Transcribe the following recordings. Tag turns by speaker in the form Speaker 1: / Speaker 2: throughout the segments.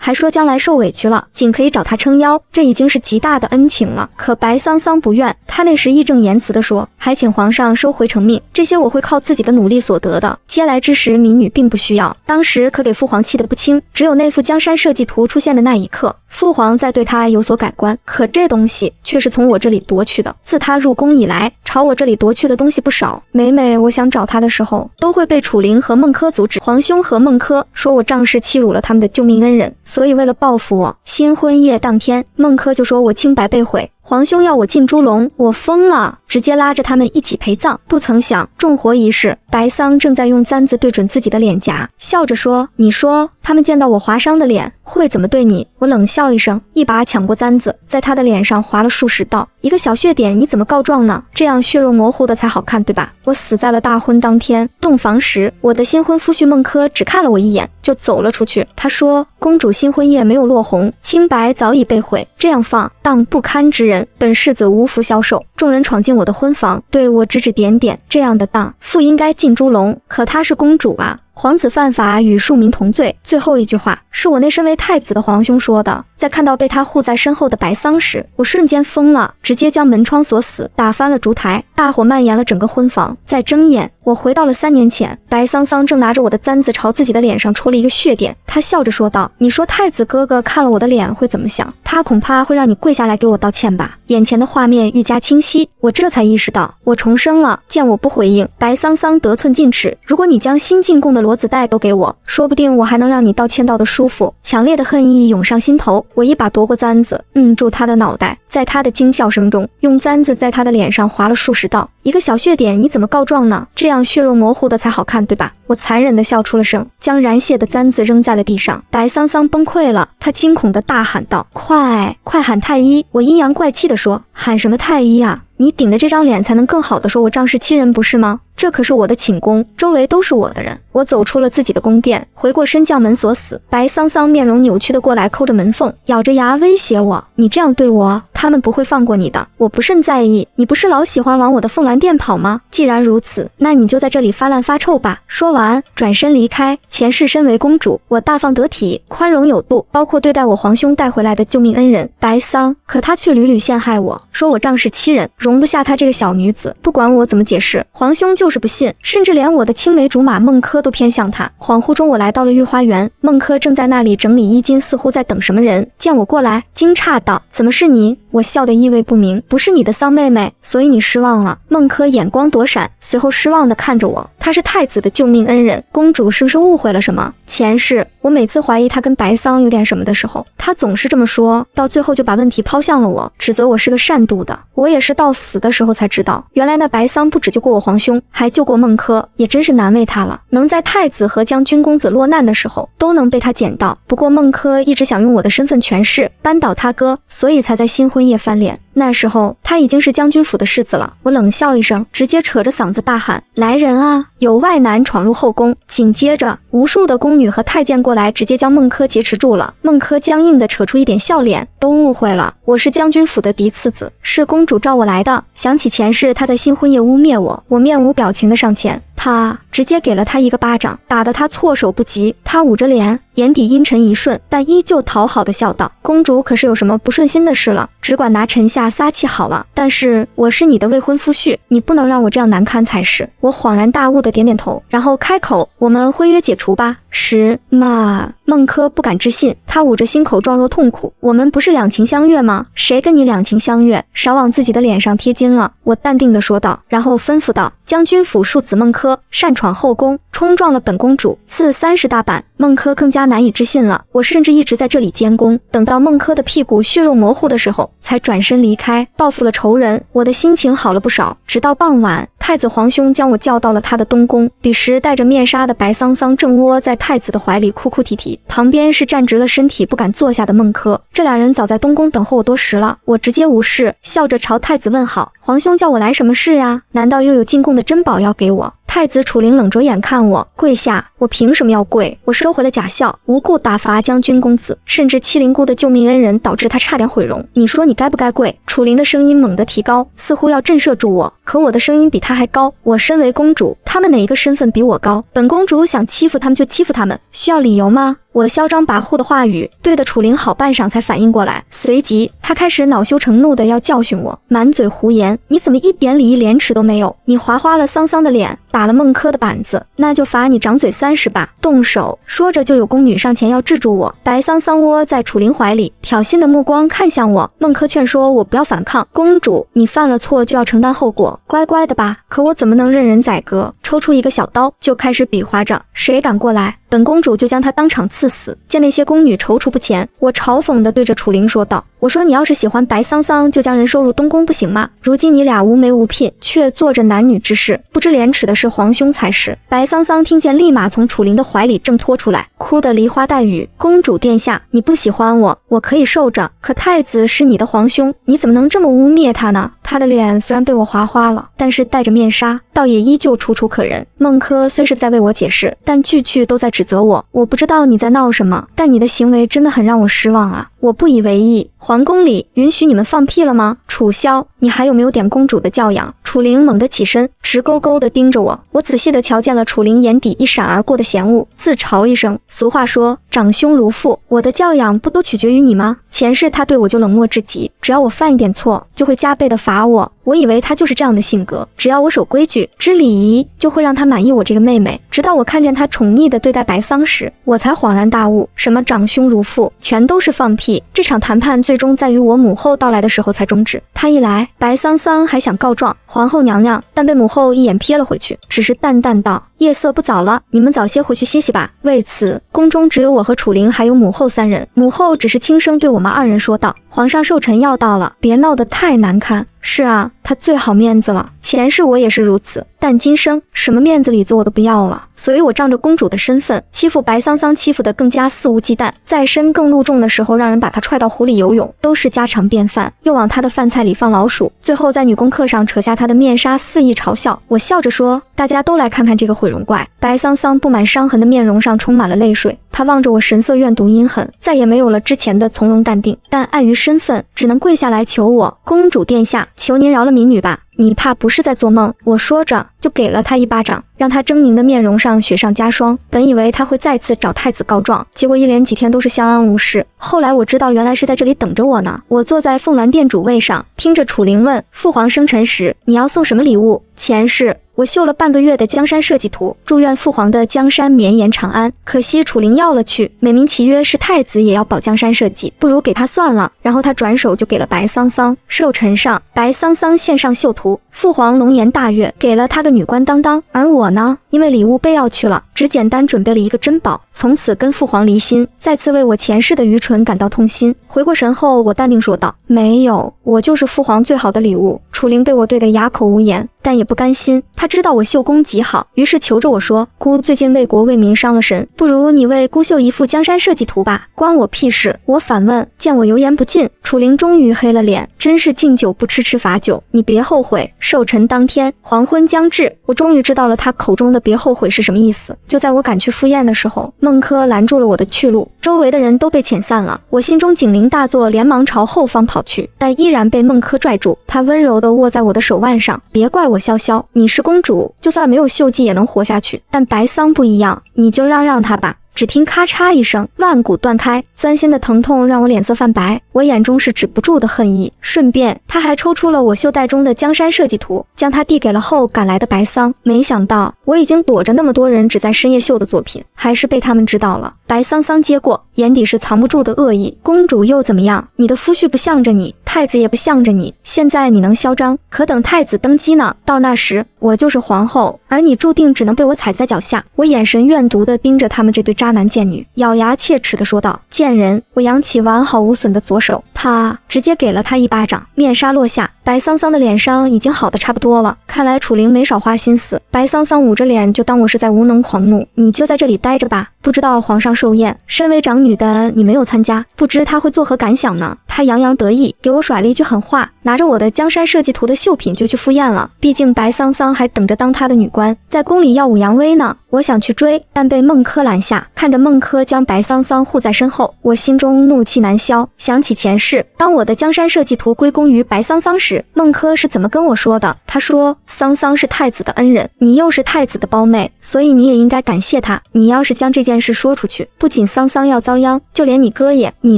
Speaker 1: 还说将来受委屈了，仅可以找他撑腰，这已经是极大的恩情了。可白桑桑不愿，他那时义正言辞地说，还请皇上收回成命，这些我会靠自己的努力所得的。嗟来之时，民女并不需要。当时可给父皇气得不轻，只有那幅江山社稷图出现的那一刻，父皇在对他有所改观。可这东西却是从我这里夺去的。自他入宫以来，朝我这里夺去的东西不少，每每我想找他的时候，都会被楚灵和孟轲阻止。皇兄和孟轲说我仗势欺辱了他们的救命恩人，所以为了报复我，新婚夜当天，孟轲就说我清白被毁。皇兄要我进猪笼，我疯了，直接拉着他们一起陪葬。不曾想重活一世，白桑正在用簪子对准自己的脸颊，笑着说，你说他们见到我划伤的脸会怎么对你？我冷笑一声，一把抢过簪子，在他的脸上划了数十道。一个小血点你怎么告状呢？这样血肉模糊的才好看，对吧？我死在了大婚当天。洞房时，我的新婚夫婿孟轲只看了我一眼就走了出去。他说，公主新婚夜没有落红，清白早已被毁，这样放荡不堪之人，本世子无福消受。众人闯进我的婚房，对我指指点点，这样的当妇应该进猪笼，可她是公主啊，皇子犯法与庶民同罪。最后一句话是我那身为太子的皇兄说的。在看到被他护在身后的白桑时，我瞬间疯了，直接将门窗锁死，打翻了烛台，大火蔓延了整个婚房。在睁眼，我回到了3年前，白桑桑正拿着我的簪子朝自己的脸上戳了一个血点。他笑着说道，你说太子哥哥看了我的脸会怎么想？他恐怕会让你跪下来给我道歉吧。眼前的画面愈加清晰，我这才意识到我重生了。见我不回应，白桑桑得寸进尺，如果你将新进贡的骡子带都给我，说不定我还能让你道歉道得舒服。强烈的恨意涌上心头，我一把夺过簪子，摁住他的脑袋，在他的惊叫声中，用簪子在他的脸上划了数十道。一个小血点你怎么告状呢？这样血肉模糊的才好看，对吧？我残忍地笑出了声，将燃谢的簪子扔在了地上。白桑桑崩溃了，他惊恐地大喊道，快喊太医！我阴阳怪气地说，喊什么太医啊？你顶着这张脸才能更好地说我仗势欺人不是吗？这可是我的寝宫，周围都是我的人。我走出了自己的宫殿，回过身将门锁死。白桑桑面容扭曲的过来，抠着门缝，咬着牙威胁我，你这样对我，他们不会放过你的。我不甚在意，你不是老喜欢往我的凤鸾殿跑吗？既然如此，那你就在这里发烂发臭吧。说完转身离开。前世身为公主，我大方得体，宽容有度，包括对待我皇兄带回来的救命恩人白桑，可他却屡屡陷害我，说我仗势欺人，容不下他这个小女子。不管我怎么解释，皇兄就是不信，甚至连我的青梅竹马孟轲都偏向他。恍惚中我来到了御花园，孟轲正在那里整理衣襟，似乎在等什么人。见我过来，惊诧道，怎么是你？我笑得意味不明，不是你的丧妹妹，所以你失望了。孟轲眼光躲闪，随后失望地看着我，他是太子的救命恩人，公主是不是误会了什么？前世我每次怀疑他跟白桑有点什么的时候，他总是这么说，到最后就把问题抛向了我，指责我是个善妒的。我也是到死的时候才知道，原来那白桑不只救过我皇兄，还救过孟轲，也真是难为他了，能在太子和将军公子落难的时候都能被他捡到。不过孟轲一直想用我的身份权势扳倒他哥，所以才在新婚夜翻脸。那时候他已经是将军府的世子了。我冷笑一声，直接扯着嗓子大喊，来人啊，有外男闯入后宫。紧接着无数的宫女和太监过来，直接将孟轲劫持住了。孟轲僵硬地扯出一点笑脸，都误会了，我是将军府的嫡次子，是公主召我来的。想起前世他在新婚夜污蔑我，我面无表情地上前，啪，直接给了他一个巴掌，打得他措手不及。他捂着脸，眼底阴沉一瞬，但依旧讨好的笑道，公主可是有什么不顺心的事了？只管拿臣下撒气好了，但是我是你的未婚夫婿，你不能让我这样难堪才是。我恍然大悟的点点头，然后开口，我们婚约解除吧。是吗？孟轲不敢置信，他捂着心口状若痛苦，我们不是两情相悦吗？谁跟你两情相悦？少往自己的脸上贴金了。我淡定地说道，然后吩咐道，将军府庶子孟轲擅闯后宫，冲撞了本公主，赐30大板。孟轲更加难以置信了，我甚至一直在这里监工，等到孟轲的屁股血肉模糊的时候，才转身离开，报复了仇人。我的心情好了不少。直到傍晚，太子皇兄将我叫到了他的东宫，彼时戴着面纱的白桑桑正窝在太子的怀里哭哭啼啼，旁边是站直了身体不敢坐下的孟轲。这俩人早在东宫等候我多时了。我直接无视，笑着朝太子问好，皇兄叫我来什么事呀？难道又有进贡的珍宝要给我？太子楚灵冷着眼看我，跪下。我凭什么要跪？我收回了假笑，无故打罚将军公子，甚至欺凌姑的救命恩人，导致他差点毁容。你说你该不该跪？楚灵的声音猛地提高，似乎要震慑住我，可我的声音比他还高。我身为公主，他他们哪一个身份比我高？本公主想欺负他们就欺负他们，需要理由吗？我嚣张跋扈的话语对得楚灵好半晌才反应过来，随即他开始恼羞成怒的要教训我，满嘴胡言，你怎么一点礼义廉耻都没有？你划花了桑桑的脸，打了孟轲的板子，那就罚你掌嘴30吧，动手！说着就有宫女上前要制住我。白桑桑窝在楚灵怀里，挑衅的目光看向我。孟轲劝说我不要反抗，公主，你犯了错就要承担后果，乖乖的吧。可我怎么能任人宰割？抽出一个小刀就开始比划着，谁敢过来，本公主就将他当场刺死。见那些宫女踌躇不前，我嘲讽地对着楚灵说道：“我说你要是喜欢白桑桑，就将人收入东宫不行吗？如今你俩无媒无聘，却做着男女之事，不知廉耻的是皇兄才是。”白桑桑听见，立马从楚灵的怀里挣脱出来，哭得梨花带雨。公主殿下，你不喜欢我，我可以受着，可太子是你的皇兄，你怎么能这么污蔑他呢？他的脸虽然被我划花了，但是戴着面纱，倒也依旧楚楚可人。孟轲虽是在为我解释，但句句都在指责我。我不知道你在闹什么，但你的行为真的很让我失望啊！我不以为意。皇宫里允许你们放屁了吗？楚萧，你还有没有点公主的教养？楚灵猛地起身，直勾勾地盯着我。我仔细地瞧见了楚灵眼底一闪而过的嫌恶，自嘲一声。俗话说，长兄如父，我的教养不都取决于你吗？前世他对我就冷漠至极，只要我犯一点错，就会加倍地罚我。我以为他就是这样的性格，只要我守规矩、知礼仪，就会让他满意我这个妹妹。直到我看见他宠溺地对待白桑时，我才恍然大悟，什么长兄如父，全都是放屁。这场谈判最终在于我母后到来的时候才终止。他一来，白桑桑还想告状皇后娘娘，但被母后一眼瞥了回去，只是淡淡道：“夜色不早了，你们早些回去歇息吧。”为此，宫中只有我和楚灵还有母后3人。母后只是轻声对我们2人说道：“皇上寿辰要到了，别闹得太难看。”是啊，他最好面子了，前世我也是如此，但今生什么面子里子我都不要了，所以我仗着公主的身份欺负白桑桑，欺负得更加肆无忌惮，在身更露重的时候让人把他踹到湖里游泳，都是家常便饭，又往他的饭菜里放老鼠，最后在女宫课上扯下他的面纱肆意嘲笑。我笑着说：“大家都来看看这个毁容怪。”白桑桑布满伤痕的面容上充满了泪水，他望着我，神色怨毒阴狠，再也没有了之前的从容淡定，但碍于身份，只能跪下来求我：“公主殿下，求您饶了民女吧，你怕不是在做梦？”我说着就给了他一巴掌，让他狰狞的面容上雪上加霜。本以为他会再次找太子告状，结果一连几天都是相安无事。后来我知道原来是在这里等着我呢。我坐在凤鸾殿主位上，听着楚灵问：“父皇生辰时你要送什么礼物？”前世我绣了半个月的江山设计图，祝愿父皇的江山绵延长安。可惜楚灵要了去，美名其曰是太子也要保江山社稷，不如给他算了。然后他转手就给了白桑桑。寿辰上，白桑桑献上绣图，父皇龙颜大悦，给了他个女官当当。而我呢，因为礼物备要去了，只简单准备了一个珍宝，从此跟父皇离心，再次为我前世的愚蠢感到痛心。回过神后，我淡定说道：“没有，我就是父皇最好的礼物。”楚灵被我对得哑口无言，但也不甘心，他知道我绣工极好，于是求着我说：“姑最近为国为民伤了神，不如你为姑绣一幅江山设计图吧。”关我屁事！我反问。见我油盐不进，楚灵终于黑了脸，真是敬酒不吃吃罚酒，你别后悔。寿辰当天，黄昏将至，我终于知道了他口中的别后悔是什么意思。就在我赶去赴宴的时候，孟轲拦住了我的去路，周围的人都被遣散了，我心中警铃大作，连忙朝后方跑去，但依然被孟轲拽住，他温柔地握在我的手腕上：“别怪我潇潇，你是公主，就算没有绣技也能活下去，但白桑不一样，你就让他吧。”只听咔嚓一声，腕骨断开，钻心的疼痛让我脸色泛白，我眼中是止不住的恨意。顺便，他还抽出了我袖袋中的江山设计图，将它递给了后赶来的白桑。没想到，我已经躲着那么多人只在深夜秀的作品，还是被他们知道了。白桑桑接过，眼底是藏不住的恶意：“公主又怎么样？你的夫婿不向着你，太子也不向着你，现在你能嚣张，可等太子登基呢，到那时我就是皇后，而你注定只能被我踩在脚下。”我眼神怨毒地盯着他们这对渣男贱女，咬牙切齿地说道：“贱人！”我扬起完好无损的左手，啪，直接给了他一巴掌。面纱落下，白桑桑的脸伤已经好的差不多了，看来楚灵没少花心思。白桑桑捂着脸，就当我是在无能狂怒：“你就在这里待着吧，不知道皇上寿宴，身为长女的你没有参加，不知他会作何感想呢？”他洋洋得意，给我甩了一句狠话，拿着我的江山设计图的绣品就去赴宴了。毕竟白桑桑还等着当他的女官，在宫里耀武扬威呢。我想去追，但被孟轲拦下。看着孟轲将白桑桑护在身后，我心中怒气难消，想起前世是当我的江山社稷图归功于白桑桑时，孟轲是怎么跟我说的？他说桑桑是太子的恩人，你又是太子的胞妹，所以你也应该感谢他。你要是将这件事说出去，不仅桑桑要遭殃，就连你哥也，你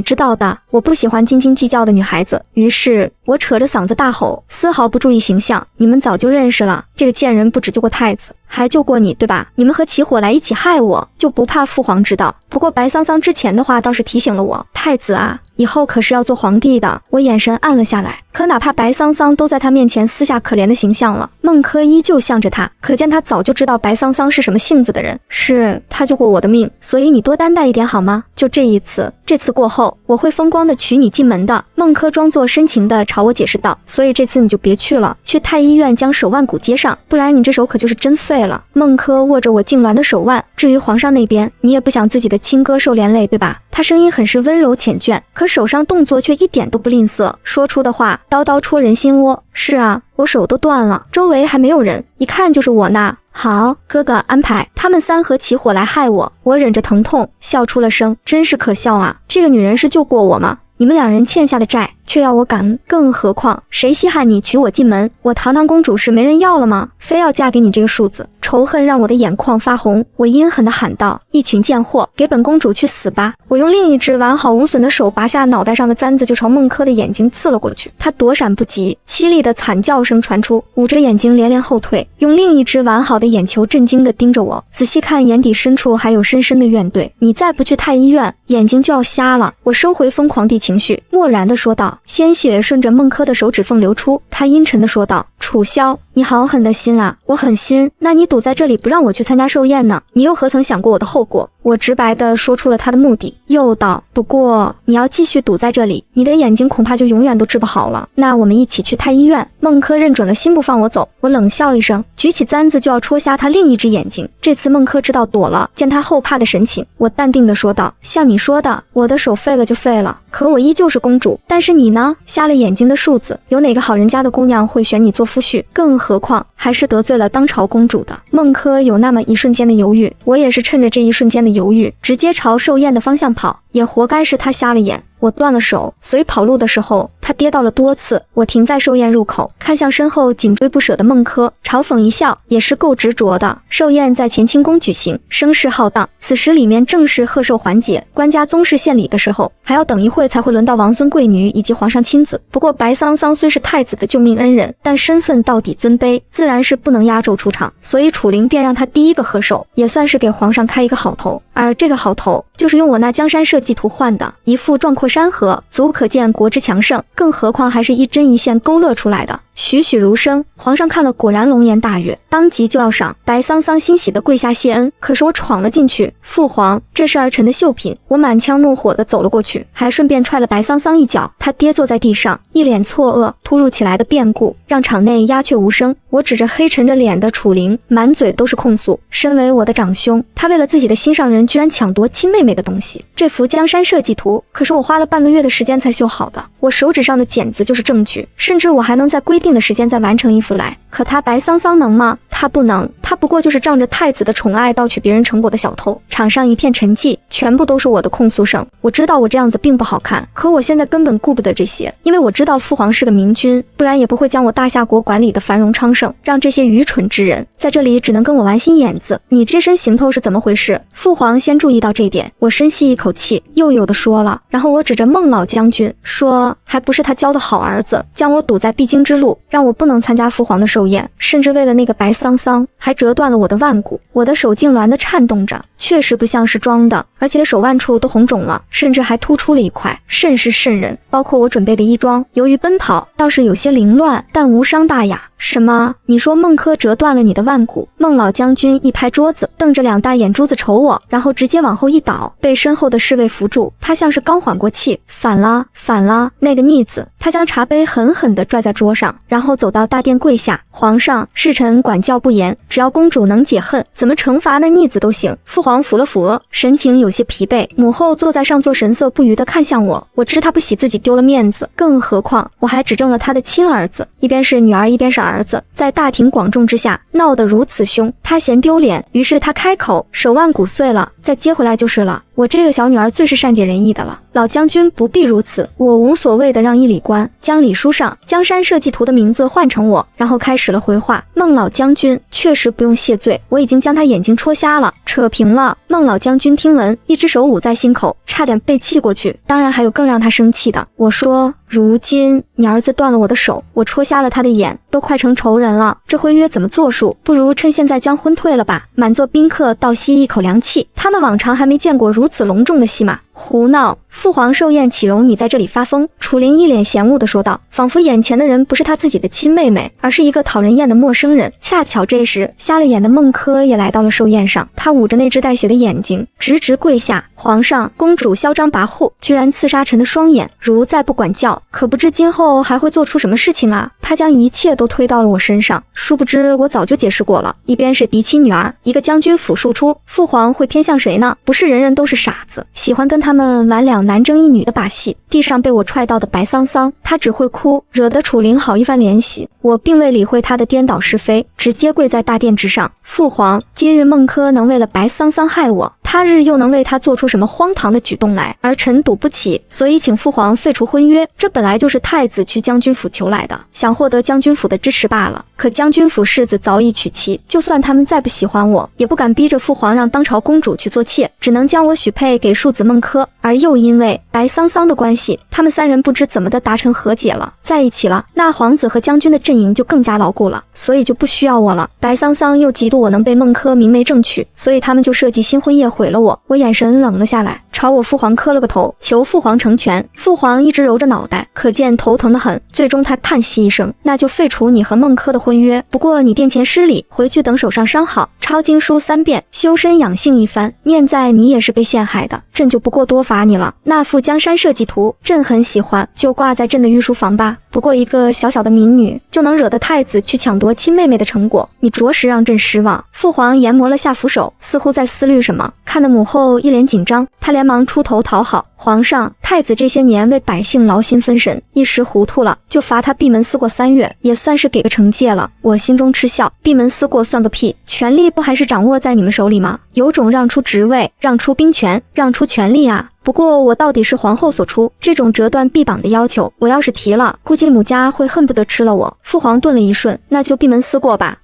Speaker 1: 知道的，我不喜欢斤斤计较的女孩子。于是我扯着嗓子大吼，丝毫不注意形象，你们早就认识了，这个贱人不只救过太子，还救过你，对吧？你们合起伙来一起害我，就不怕父皇知道？不过白桑桑之前的话倒是提醒了我，太子啊，以后可是要做皇帝的。我眼神暗了下来，可哪怕白桑桑都在他面前撕下可怜的形象了，孟轲依旧向着他，可见他早就知道白桑桑是什么性子的人。是他救过我的命，所以你多担待一点好吗？就这一次，这次过后，我会风光的娶你进门的。孟轲装作深情的朝我解释道，所以这次你就别去了，去太医院将手腕骨接上，不然你这手可就是真废了。孟轲握着我痉挛的手腕，至于皇上那边，你也不想自己的亲哥受连累，对吧？他声音很是温柔缱绻，可手上动作却一点都不吝啬，说出的话刀刀戳人心窝。是啊，我手都断了，周围还没有人，一看就是我呢。好，哥哥安排，他们三合起伙来害我。我忍着疼痛笑出了声，真是可笑啊！这个女人是救过我吗？你们两人欠下的债，却要我感恩，更何况谁稀罕你娶我进门？我堂堂公主是没人要了吗？非要嫁给你这个庶子？仇恨让我的眼眶发红，我阴狠地喊道：一群贱货，给本公主去死吧！我用另一只完好无损的手拔下脑袋上的簪子，就朝孟轲的眼睛刺了过去。他躲闪不及，凄厉的惨叫声传出，捂着眼睛连连后退，用另一只完好的眼球震惊地盯着我，仔细看眼底深处还有深深的怨怼。你再不去太医院，眼睛就要瞎了！我收回疯狂地情绪，漠然地说道。鲜血顺着孟轲的手指缝流出，他阴沉地说道：楚萧，你好狠的心啊！我狠心，那你堵在这里不让我去参加寿宴呢？你又何曾想过我的后果？我直白地说出了他的目的，又道：不过你要继续堵在这里，你的眼睛恐怕就永远都治不好了。那我们一起去太医院。孟轲认准了心不放我走，我冷笑一声，举起簪子就要戳瞎他另一只眼睛。这次孟轲知道躲了，见他后怕的神情，我淡定地说道：像你说的，我的手废了就废了，可我依旧是公主。但是你呢？瞎了眼睛的庶子，有哪个好人家的姑娘会选你做夫婿？更何况还是得罪了当朝公主的。孟轲有那么一瞬间的犹豫，我也是趁着这一瞬间的犹豫，直接朝寿宴的方向跑，也活该是他瞎了眼。我断了手，所以跑路的时候他跌倒了多次。我停在寿宴入口，看向身后紧追不舍的孟轲，嘲讽一笑，也是够执着的。寿宴在乾清宫举行，声势浩荡，此时里面正是贺寿环节，官家宗室献礼的时候，还要等一会才会轮到王孙贵女以及皇上亲自。不过白桑桑虽是太子的救命恩人，但身份到底尊卑，自然是不能压轴出场，所以楚灵便让他第一个贺寿，也算是给皇上开一个好头。而这个好头就是用我那江山社稷图换的，一副壮阔山河，足可见国之强盛，更何况还是一针一线勾勒出来的。栩栩如生，皇上看了果然龙颜大悦，当即就要赏。白桑桑欣喜地跪下谢恩，可是我闯了进去。父皇，这是儿臣的绣品。我满腔怒火地走了过去，还顺便踹了白桑桑一脚。他跌坐在地上，一脸错愕。突如其来的变故让场内鸦雀无声。我指着黑沉着脸的楚灵，满嘴都是控诉。身为我的长兄，他为了自己的心上人，居然抢夺亲妹妹的东西。这幅江山社稷图可是我花了半个月的时间才绣好的，我手指上的茧子就是证据，甚至我还能在规定的时间再完成一幅来。可他白桑桑能吗？他不能，他不过就是仗着太子的宠爱盗取别人成果的小偷。场上一片沉寂，全部都是我的控诉声。我知道我这样子并不好看，可我现在根本顾不得这些，因为我知道父皇是个明君，不然也不会将我大夏国管理的繁荣昌盛，让这些愚蠢之人在这里只能跟我玩心眼子。你这身行头是怎么回事？父皇先注意到这一点，我深吸一口气，又有的说了。然后我指着孟老将军说，还不是他教的好儿子，将我堵在必经之路，让我不能参加父皇的寿宴，甚至为了那个白桑桑还折断了我的腕骨。我的手痉挛地颤动着，确实不像是装的，而且手腕处都红肿了，甚至还突出了一块，甚是瘆人。包括我准备的衣装，由于奔跑倒是有些凌乱，但无伤大雅。什么？你说孟轲折断了你的腕骨？孟老将军一拍桌子，瞪着两大眼珠子瞅我，然后直接往后一倒，被身后的侍卫扶住。他像是刚缓过气，反了，反了！那个逆子！他将茶杯狠狠地拽在桌上，然后走到大殿跪下。皇上，侍臣管教不严，只要公主能解恨，怎么惩罚那逆子都行。父皇抚了抚额，神情有些疲惫。母后坐在上座，神色不愉地看向我。我知他不喜自己丢了面子，更何况我还指证了他的亲儿子，一边是女儿，一边是儿子，在大庭广众之下闹得如此凶，他嫌丢脸，于是他开口：手腕骨碎了，再接回来就是了。我这个小女儿最是善解人意的了。老将军不必如此，我无所谓的让一礼官将礼书上江山社稷图的名字换成我，然后开始了回话。孟老将军确实不用谢罪，我已经将他眼睛戳瞎了，扯平了。孟老将军听闻，一只手捂在心口，差点背气过去。当然还有更让他生气的，我说如今你儿子断了我的手，我戳瞎了他的眼，都快成仇人了，这婚约怎么作数？不如趁现在将婚退了吧。满座宾客倒吸一口凉气，他们往常还没见过如此隆重的戏码。胡闹！父皇寿宴岂容你在这里发疯？楚灵一脸嫌恶地说道，仿佛眼前的人不是他自己的亲妹妹，而是一个讨人厌的陌生人。恰巧这时，瞎了眼的孟轲也来到了寿宴上，他捂着那只带血的眼睛，直直跪下。皇上，公主嚣张跋扈，居然刺杀臣的双眼，如再不管教，可不知今后还会做出什么事情啊！他将一切都推到了我身上，殊不知我早就解释过了，一边是嫡亲女儿，一个将军府庶出，父皇会偏向谁呢？不是人人都是傻子，喜欢跟他们玩两男争一女的把戏。地上被我踹到的白桑桑，他只会哭，惹得楚灵好一番怜惜。我并未理会他的颠倒是非，直接跪在大殿之上。父皇，今日孟轲能为了白桑桑害我，他日又能为他做出什么荒唐的举动来？而臣赌不起，所以请父皇废除婚约。这本来就是太子去将军府求来的，想获得将军府的支持罢了。可将军府世子早已娶妻，就算他们再不喜欢我，也不敢逼着父皇让当朝公主去做妾，只能将我许配给庶子孟轲。而又因为白桑桑的关系，他们三人不知怎么的达成和解了，在一起了。那皇子和将军的阵营就更加牢固了，所以就不需要我了。白桑桑又嫉妒我能被孟轲明媒正娶，所以他们就设计新婚夜毁了我。我眼神冷了下来，朝我父皇磕了个头，求父皇成全。父皇一直揉着脑袋，可见头疼得很。最终他叹息一声，那就废除你和孟轲的婚约。不过你殿前失礼，回去等手上伤好，抄经书3遍，修身养性一番。念在你也是被陷害的，朕就不过多罚你了。那幅江山社稷图，朕很喜欢，就挂在朕的御书房吧。不过一个小小的民女，就能惹得太子去抢夺亲妹妹的成果，你着实让朕失望。父皇研磨了下扶手，似乎在思虑什么，看得母后一脸紧张，他连忙出头讨好。皇上，太子这些年为百姓劳心分神，一时糊涂了，就罚他闭门思过3月，也算是给个惩戒了。我心中嗤笑，闭门思过算个屁，权力不还是掌握在你们手里吗？有种让出职位，让出兵权，让出权力啊！不过我到底是皇后所出，这种折断臂膀的要求，我要是提了，估计母家会恨不得吃了我。父皇顿了一瞬，那就闭门思过吧。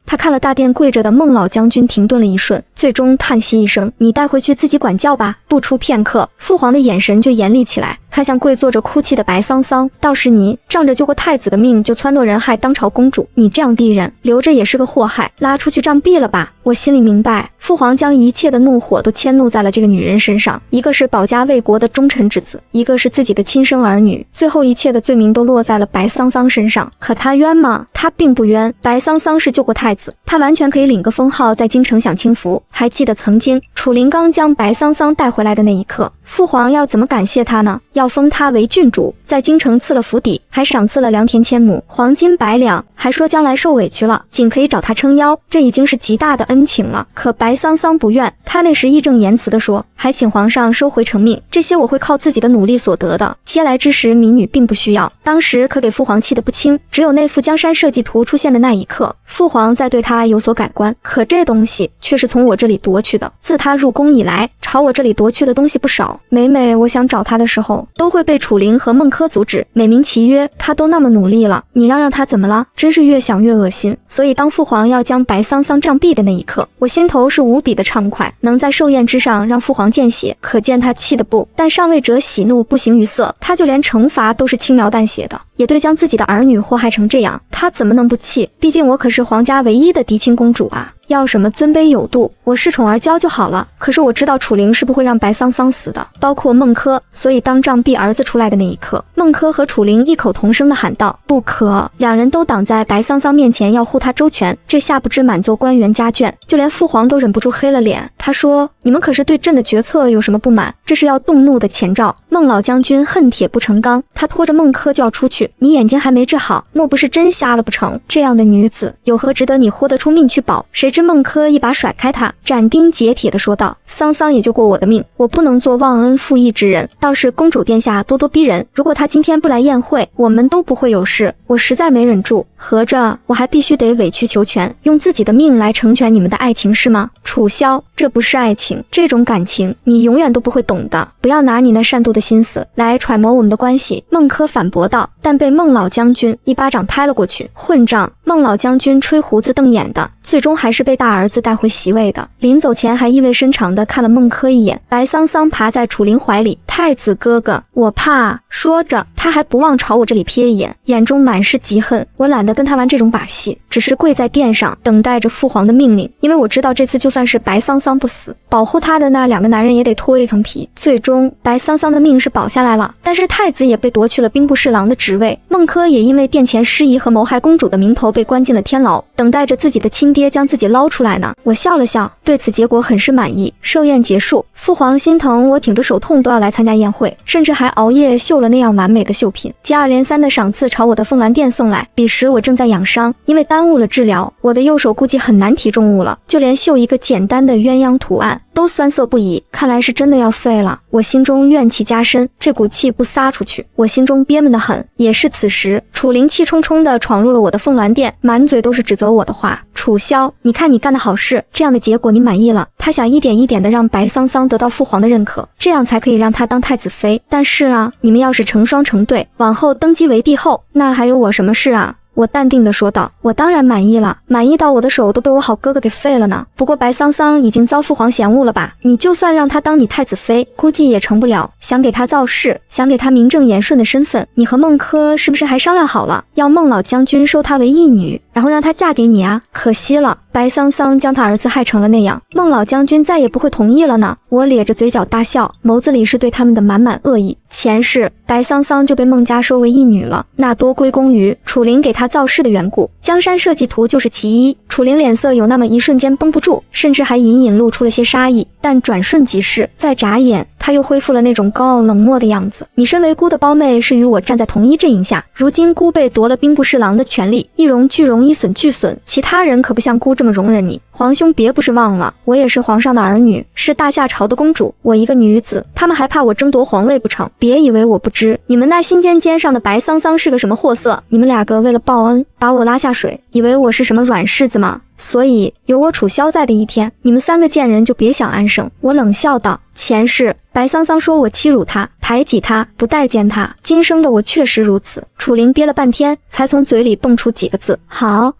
Speaker 1: 他看了大殿跪着的孟老将军，停顿了一瞬，最终叹息一声，你带回去自己管教吧。不出片刻，父皇的眼神就严厉起来，看向跪坐着哭泣的白桑桑，倒是你仗着救过太子的命就撺掇人害当朝公主，你这样地人留着也是个祸害，拉出去杖毙了吧。我心里明白，父皇将一切的怒火都迁怒在了这个女人身上，一个是保家卫国的忠臣之子，一个是自己的亲生儿女，最后一切的罪名都落在了白桑桑身上。可他冤吗？他并不冤，白桑桑是救过太子，他完全可以领个封号在京城享清福。还记得曾经楚灵刚将白桑桑带回来的那一刻，父皇要怎么感谢他呢？要封他为郡主，在京城赐了府邸，还赏赐了良田千亩，黄金100两，还说将来受委屈了仅可以找他撑腰，这已经是极大的恩情了。可白桑桑不愿，他那时义正言辞地说，还请皇上收回成命，这些我会靠自己的努力所得的，接来之时民女并不需要。当时可给父皇气得不轻，只有那幅江山社稷图出现的那一刻，父皇在对他有所改观，可这东西却是从我这里夺去的。自他入宫以来，朝我这里夺去的东西不少，每每我想找他的时候，都会被楚灵和孟轲阻止，美名其曰他都那么努力了，你让他怎么了？真是越想越恶心。所以当父皇要将白桑桑杖毙的那一刻，我心头是无比的畅快，能在寿宴之上让父皇见血，可见他气得不但上位者喜怒不形于色，他就连惩罚都是轻描淡写的，也对将自己的儿女祸害成这样，他怎么能不气？毕竟我可是皇家唯一的嫡亲公主啊！要什么尊卑有度，我恃宠而骄就好了。可是我知道楚灵是不会让白桑桑死的，包括孟轲，所以当杖毙儿子出来的那一刻，孟轲和楚灵异口同声地喊道：“不可！”两人都挡在白桑桑面前，要护他周全。这下不知满座官员家眷，就连父皇都忍不住黑了脸。他说：“你们可是对朕的决策有什么不满？这是要动怒的前兆。”孟老将军恨铁不成钢，他拖着孟轲就要出去，去，你眼睛还没治好，莫不是真瞎了不成？这样的女子有何值得你豁得出命去保？谁知孟轲一把甩开她，斩钉截铁地说道：桑桑也救过我的命，我不能做忘恩负义之人，倒是公主殿下咄咄逼人，如果她今天不来宴会，我们都不会有事。我实在没忍住，合着我还必须得委曲求全，用自己的命来成全你们的爱情是吗？楚萧，这不是爱情，这种感情你永远都不会懂的，不要拿你那善妒的心思来揣摩我们的关系。孟轲反驳道，但被孟老将军一巴掌拍了过去。混账！孟老将军吹胡子瞪眼的，最终还是被大儿子带回席位的。临走前还意味深长地看了孟轲一眼。白桑桑爬在楚灵怀里，太子哥哥，我怕。说着，他还不忘朝我这里瞥一眼，眼中满是嫉恨。我懒得跟他玩这种把戏，只是跪在殿上等待着父皇的命令，因为我知道这次就算是白桑桑不死，保护他的那2个男人也得脱一层皮。最终，白桑桑的命是保下来了，但是太子也被夺去了兵部侍郎的职位。孟轲也因为殿前失仪和谋害公主的名头被关进了天牢，等待着自己的亲爹将自己捞出来呢。我笑了笑，对此结果很是满意。寿宴结束，父皇心疼我挺着手痛都要来参加宴会，甚至还熬夜绣了那样完美的绣品，接二连三的赏赐朝我的凤鸾殿送来。彼时我正在养伤，因为耽误了治疗，我的右手估计很难提重物了，就连绣一个简单的鸳鸯图案都酸涩不已，看来是真的要废了。我心中怨气加深，这股气不撒出去，我心中憋闷得很。也是此时，楚灵气冲冲地闯入了我的凤鸾殿，满嘴都是指责我的话。楚萧，你看你干的好事，这样的结果你满意了？他想一点一点地让白桑桑得到父皇的认可，这样才可以让他当太子妃。但是啊，你们要是成双成对，往后登基为帝后，那还有我什么事啊？我淡定地说道，我当然满意了，满意到我的手都被我好哥哥给废了呢。不过白桑桑已经遭父皇嫌恶了吧，你就算让他当你太子妃，估计也成不了。想给他造势，想给他名正言顺的身份，你和孟轲是不是还商量好了，要孟老将军收她为义女，然后让她嫁给你啊？可惜了，白桑桑将他儿子害成了那样，孟老将军再也不会同意了呢。我咧着嘴角大笑，眸子里是对他们的满满恶意。前世白桑桑就被孟家收为义女了，那多归功于楚灵给她造势的缘故。江山社稷图就是其一。楚灵脸色有那么一瞬间绷不住，甚至还隐隐露出了些杀意，但转瞬即逝，再眨眼她又恢复了那种高傲冷漠的样子。你身为姑的胞妹是与我站在同一阵营下，如今姑被夺了兵部侍郎的权利，一荣俱荣，一损俱损，其他人可不像姑这么容忍你。皇兄别不是忘了，我也是皇上的儿女，是大夏朝的公主，我一个女子，他们还怕我争夺皇位不成？别以为我不知，你们那心尖上的白桑桑是个什么货色，你们2个为了报恩把我拉下水，以为我是什么软柿子吗？所以有我楚萧在的一天，你们3个贱人就别想安生。我冷笑道，前世白桑桑说我欺辱她，排挤她，不待见她，今生的我确实如此。楚灵憋了半天，才从嘴里蹦出几个字，好。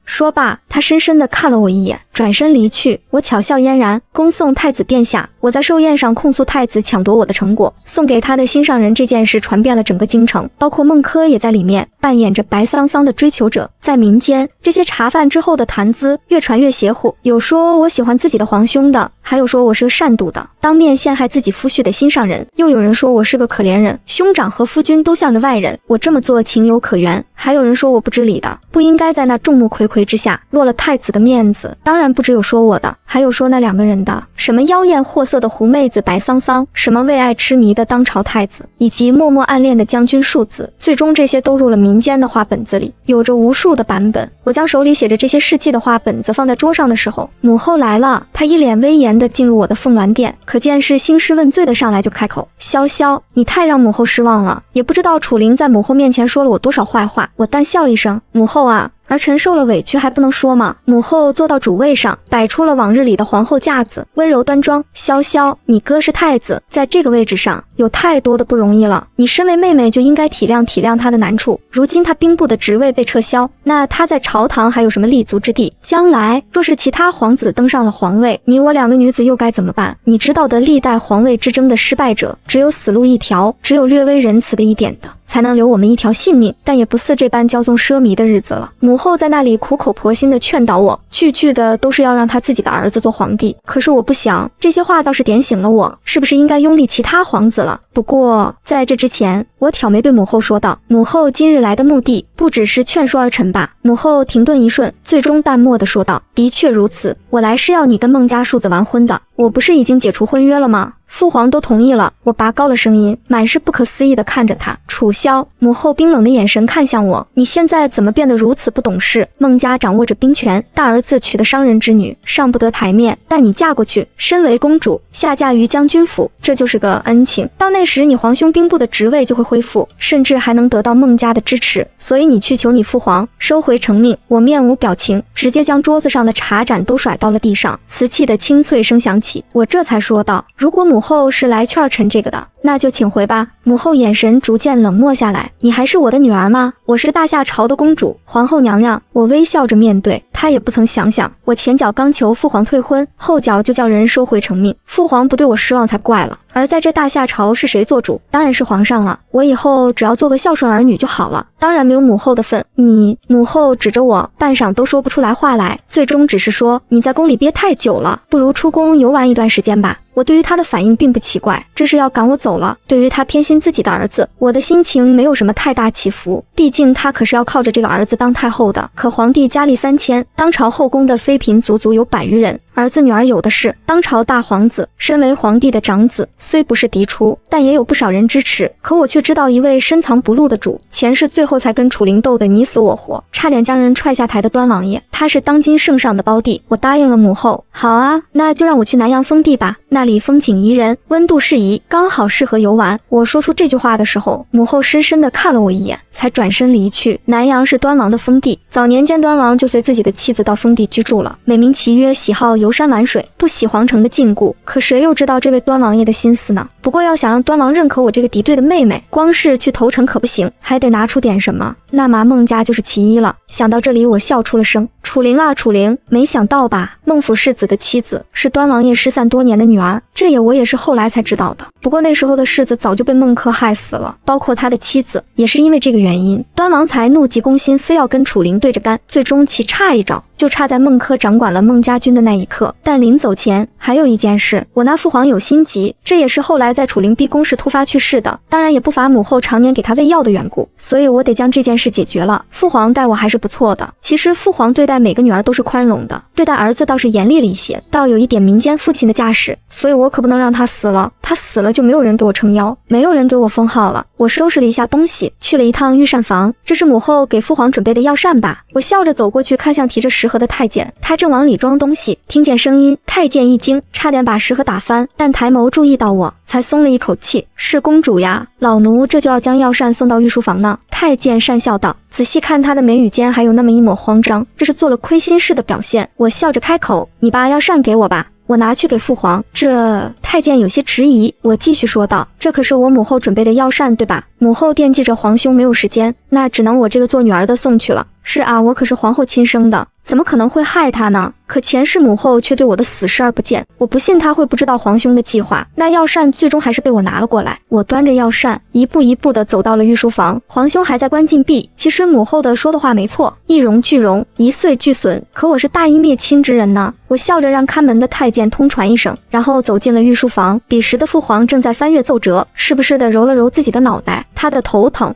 Speaker 1: 说罢，他深深地看了我一眼，转身离去。我巧笑嫣然，恭送太子殿下。我在寿宴上控诉太子抢夺我的成果，送给他的心上人这件事传遍了整个京城，包括孟轲也在里面扮演着白桑桑的追求者。在民间，这些茶饭之后的谈资越传越邪乎，有说我喜欢自己的皇兄的，还有说我是个善妒的，当面陷害自己夫婿的心上人，又有人说我是个可怜人，兄长和夫君都向着外人，我这么做情有可原。还有人说我不知理的，不应该在那众目睽睽之下落了太子的面子。当然不只有说我的，还有说那2个人的，什么妖艳货色的狐妹子白桑桑，什么为爱痴迷的当朝太子，以及默默暗恋的将军庶子。最终这些都入了民间的话本子里，有着无数的版本。我将手里写着这些事迹的话本子放在桌上的时候，母后来了，她一脸威严地进入我的凤鸾殿，可见是兴师问罪的上来就开口，萧萧，你太让母后失望了，也不知道楚灵在母后面前说了我多少坏话。我淡笑一声，母后啊，而臣受了委屈还不能说吗？母后坐到主位上，摆出了往日里的皇后架子，温柔端庄。萧萧，你哥是太子，在这个位置上有太多的不容易了，你身为妹妹就应该体谅体谅他的难处。如今他兵部的职位被撤销，那他在朝堂还有什么立足之地？将来若是其他皇子登上了皇位，你我2个女子又该怎么办？你知道的，历代皇位之争的失败者只有死路一条，只有略微仁慈的一点的才能留我们一条性命，但也不似这般骄纵奢靡的日子了。母后在那里苦口婆心地劝导我，句句的都是要让她自己的儿子做皇帝。可是我不想，这些话倒是点醒了我，是不是应该拥立其他皇子了？不过在这之前，我挑眉对母后说道，母后今日来的目的不只是劝说儿臣吧？母后停顿一瞬，最终淡漠地说道，的确如此，我来是要你跟孟家庶子完婚的，我不是已经解除婚约了吗？父皇都同意了。我拔高了声音，满是不可思议地看着他。楚萧，母后冰冷的眼神看向我，你现在怎么变得如此不懂事？孟家掌握着兵权，大儿子娶的商人之女，上不得台面，但你嫁过去，身为公主，下嫁于将军府，这就是个恩情。到那时，你皇兄兵部的职位就会恢复，甚至还能得到孟家的支持。所以你去求你父皇收回成命。我面无表情，直接将桌子上的茶盏都甩到了地上，瓷器的清脆声响起。我这才说道：如果母后是来劝臣这个的，那就请回吧。母后眼神逐渐冷漠下来，你还是我的女儿吗？我是大夏朝的公主，皇后娘娘。我微笑着面对她，也不曾想想，我前脚刚求父皇退婚，后脚就叫人收回成命。父皇不对我失望才怪了。而在这大夏朝是谁做主？当然是皇上了。我以后只要做个孝顺儿女就好了，当然没有母后的份。你……母后指着我，半晌都说不出来话来，最终只是说：你在宫里憋太久了，不如出宫游玩一段时间吧。我对于他的反应并不奇怪，这是要赶我走了。对于他偏心自己的儿子，我的心情没有什么太大起伏，毕竟他可是要靠着这个儿子当太后的。可皇帝佳丽3000，当朝后宫的妃嫔足足有100余人，儿子女儿有的是，当朝大皇子，身为皇帝的长子，虽不是嫡出，但也有不少人支持。可我却知道一位深藏不露的主，前世最后才跟楚灵斗得你死我活，差点将人踹下台的端王爷，他是当今圣上的胞弟。我答应了母后，好啊，那就让我去南阳封地吧，那里风景宜人，温度适宜，刚好适合游玩。我说出这句话的时候，母后深深地看了我一眼，才转身离去。南阳是端王的封地，早年间端王就随自己的妻子到封地居住了，美名其曰喜好游山玩水，不喜皇城的禁锢。可谁又知道这位端王爷的心思呢？不过要想让端王认可我这个敌对的妹妹，光是去投诚可不行，还得拿出点什么。那么孟家就是其一了。想到这里，我笑出了声。楚灵啊，楚灵，没想到吧？孟府世子的妻子是端王爷失散多年的女儿，这我也是后来才知道的。不过那时候的世子早就被孟轲害死了，包括他的妻子，也是因为这个原因，端王才怒急攻心，非要跟楚灵对着干。最终棋差一招，就差在孟轲掌管了孟家军的那一刻。但临走前还有一件事，我那父皇有心急，这也是后来在楚灵逼宫时突发去世的，当然也不乏母后常年给他喂药的缘故，所以我得将这件事解决了。父皇待我还是不错的，其实父皇对待每个女儿都是宽容的，对待儿子倒是严厉了一些，倒有一点民间父亲的架势，所以我可不能让他死了，他死了就没有人给我撑腰，没有人给我封号了。我收拾了一下东西，去了一趟御膳房，这是母后给父皇准备的药膳吧。我笑着走过去，看向提着食盒的太监，他正往里装东西，听见声音，太监一惊，差点把食盒打翻，但抬眸注意到我，才松了一口气。是公主呀，老奴这就要将药膳送到御书房呢。太监讪笑道，仔细看他的眉宇间还有那么一抹慌张，这是做了亏心事的表现。我笑着开口，你把药膳给我吧，我拿去给父皇。这太监有些迟疑，我继续说道，这可是我母后准备的药膳，对吧？母后惦记着皇兄没有时间，那只能我这个做女儿的送去了。是啊，我可是皇后亲生的，怎么可能会害他呢？可前世母后却对我的死视而不见，我不信他会不知道皇兄的计划。那药膳最终还是被我拿了过来，我端着药膳一步一步地走到了御书房。皇兄还在关禁闭，其实母后的说的话没错，一荣俱荣，一岁俱损，可我是大义灭亲之人呢。我笑着让看门的太监通传一声，然后走进了御书房。彼时的父皇正在翻阅奏折，是不是地揉了揉自己的脑袋，他的头疼，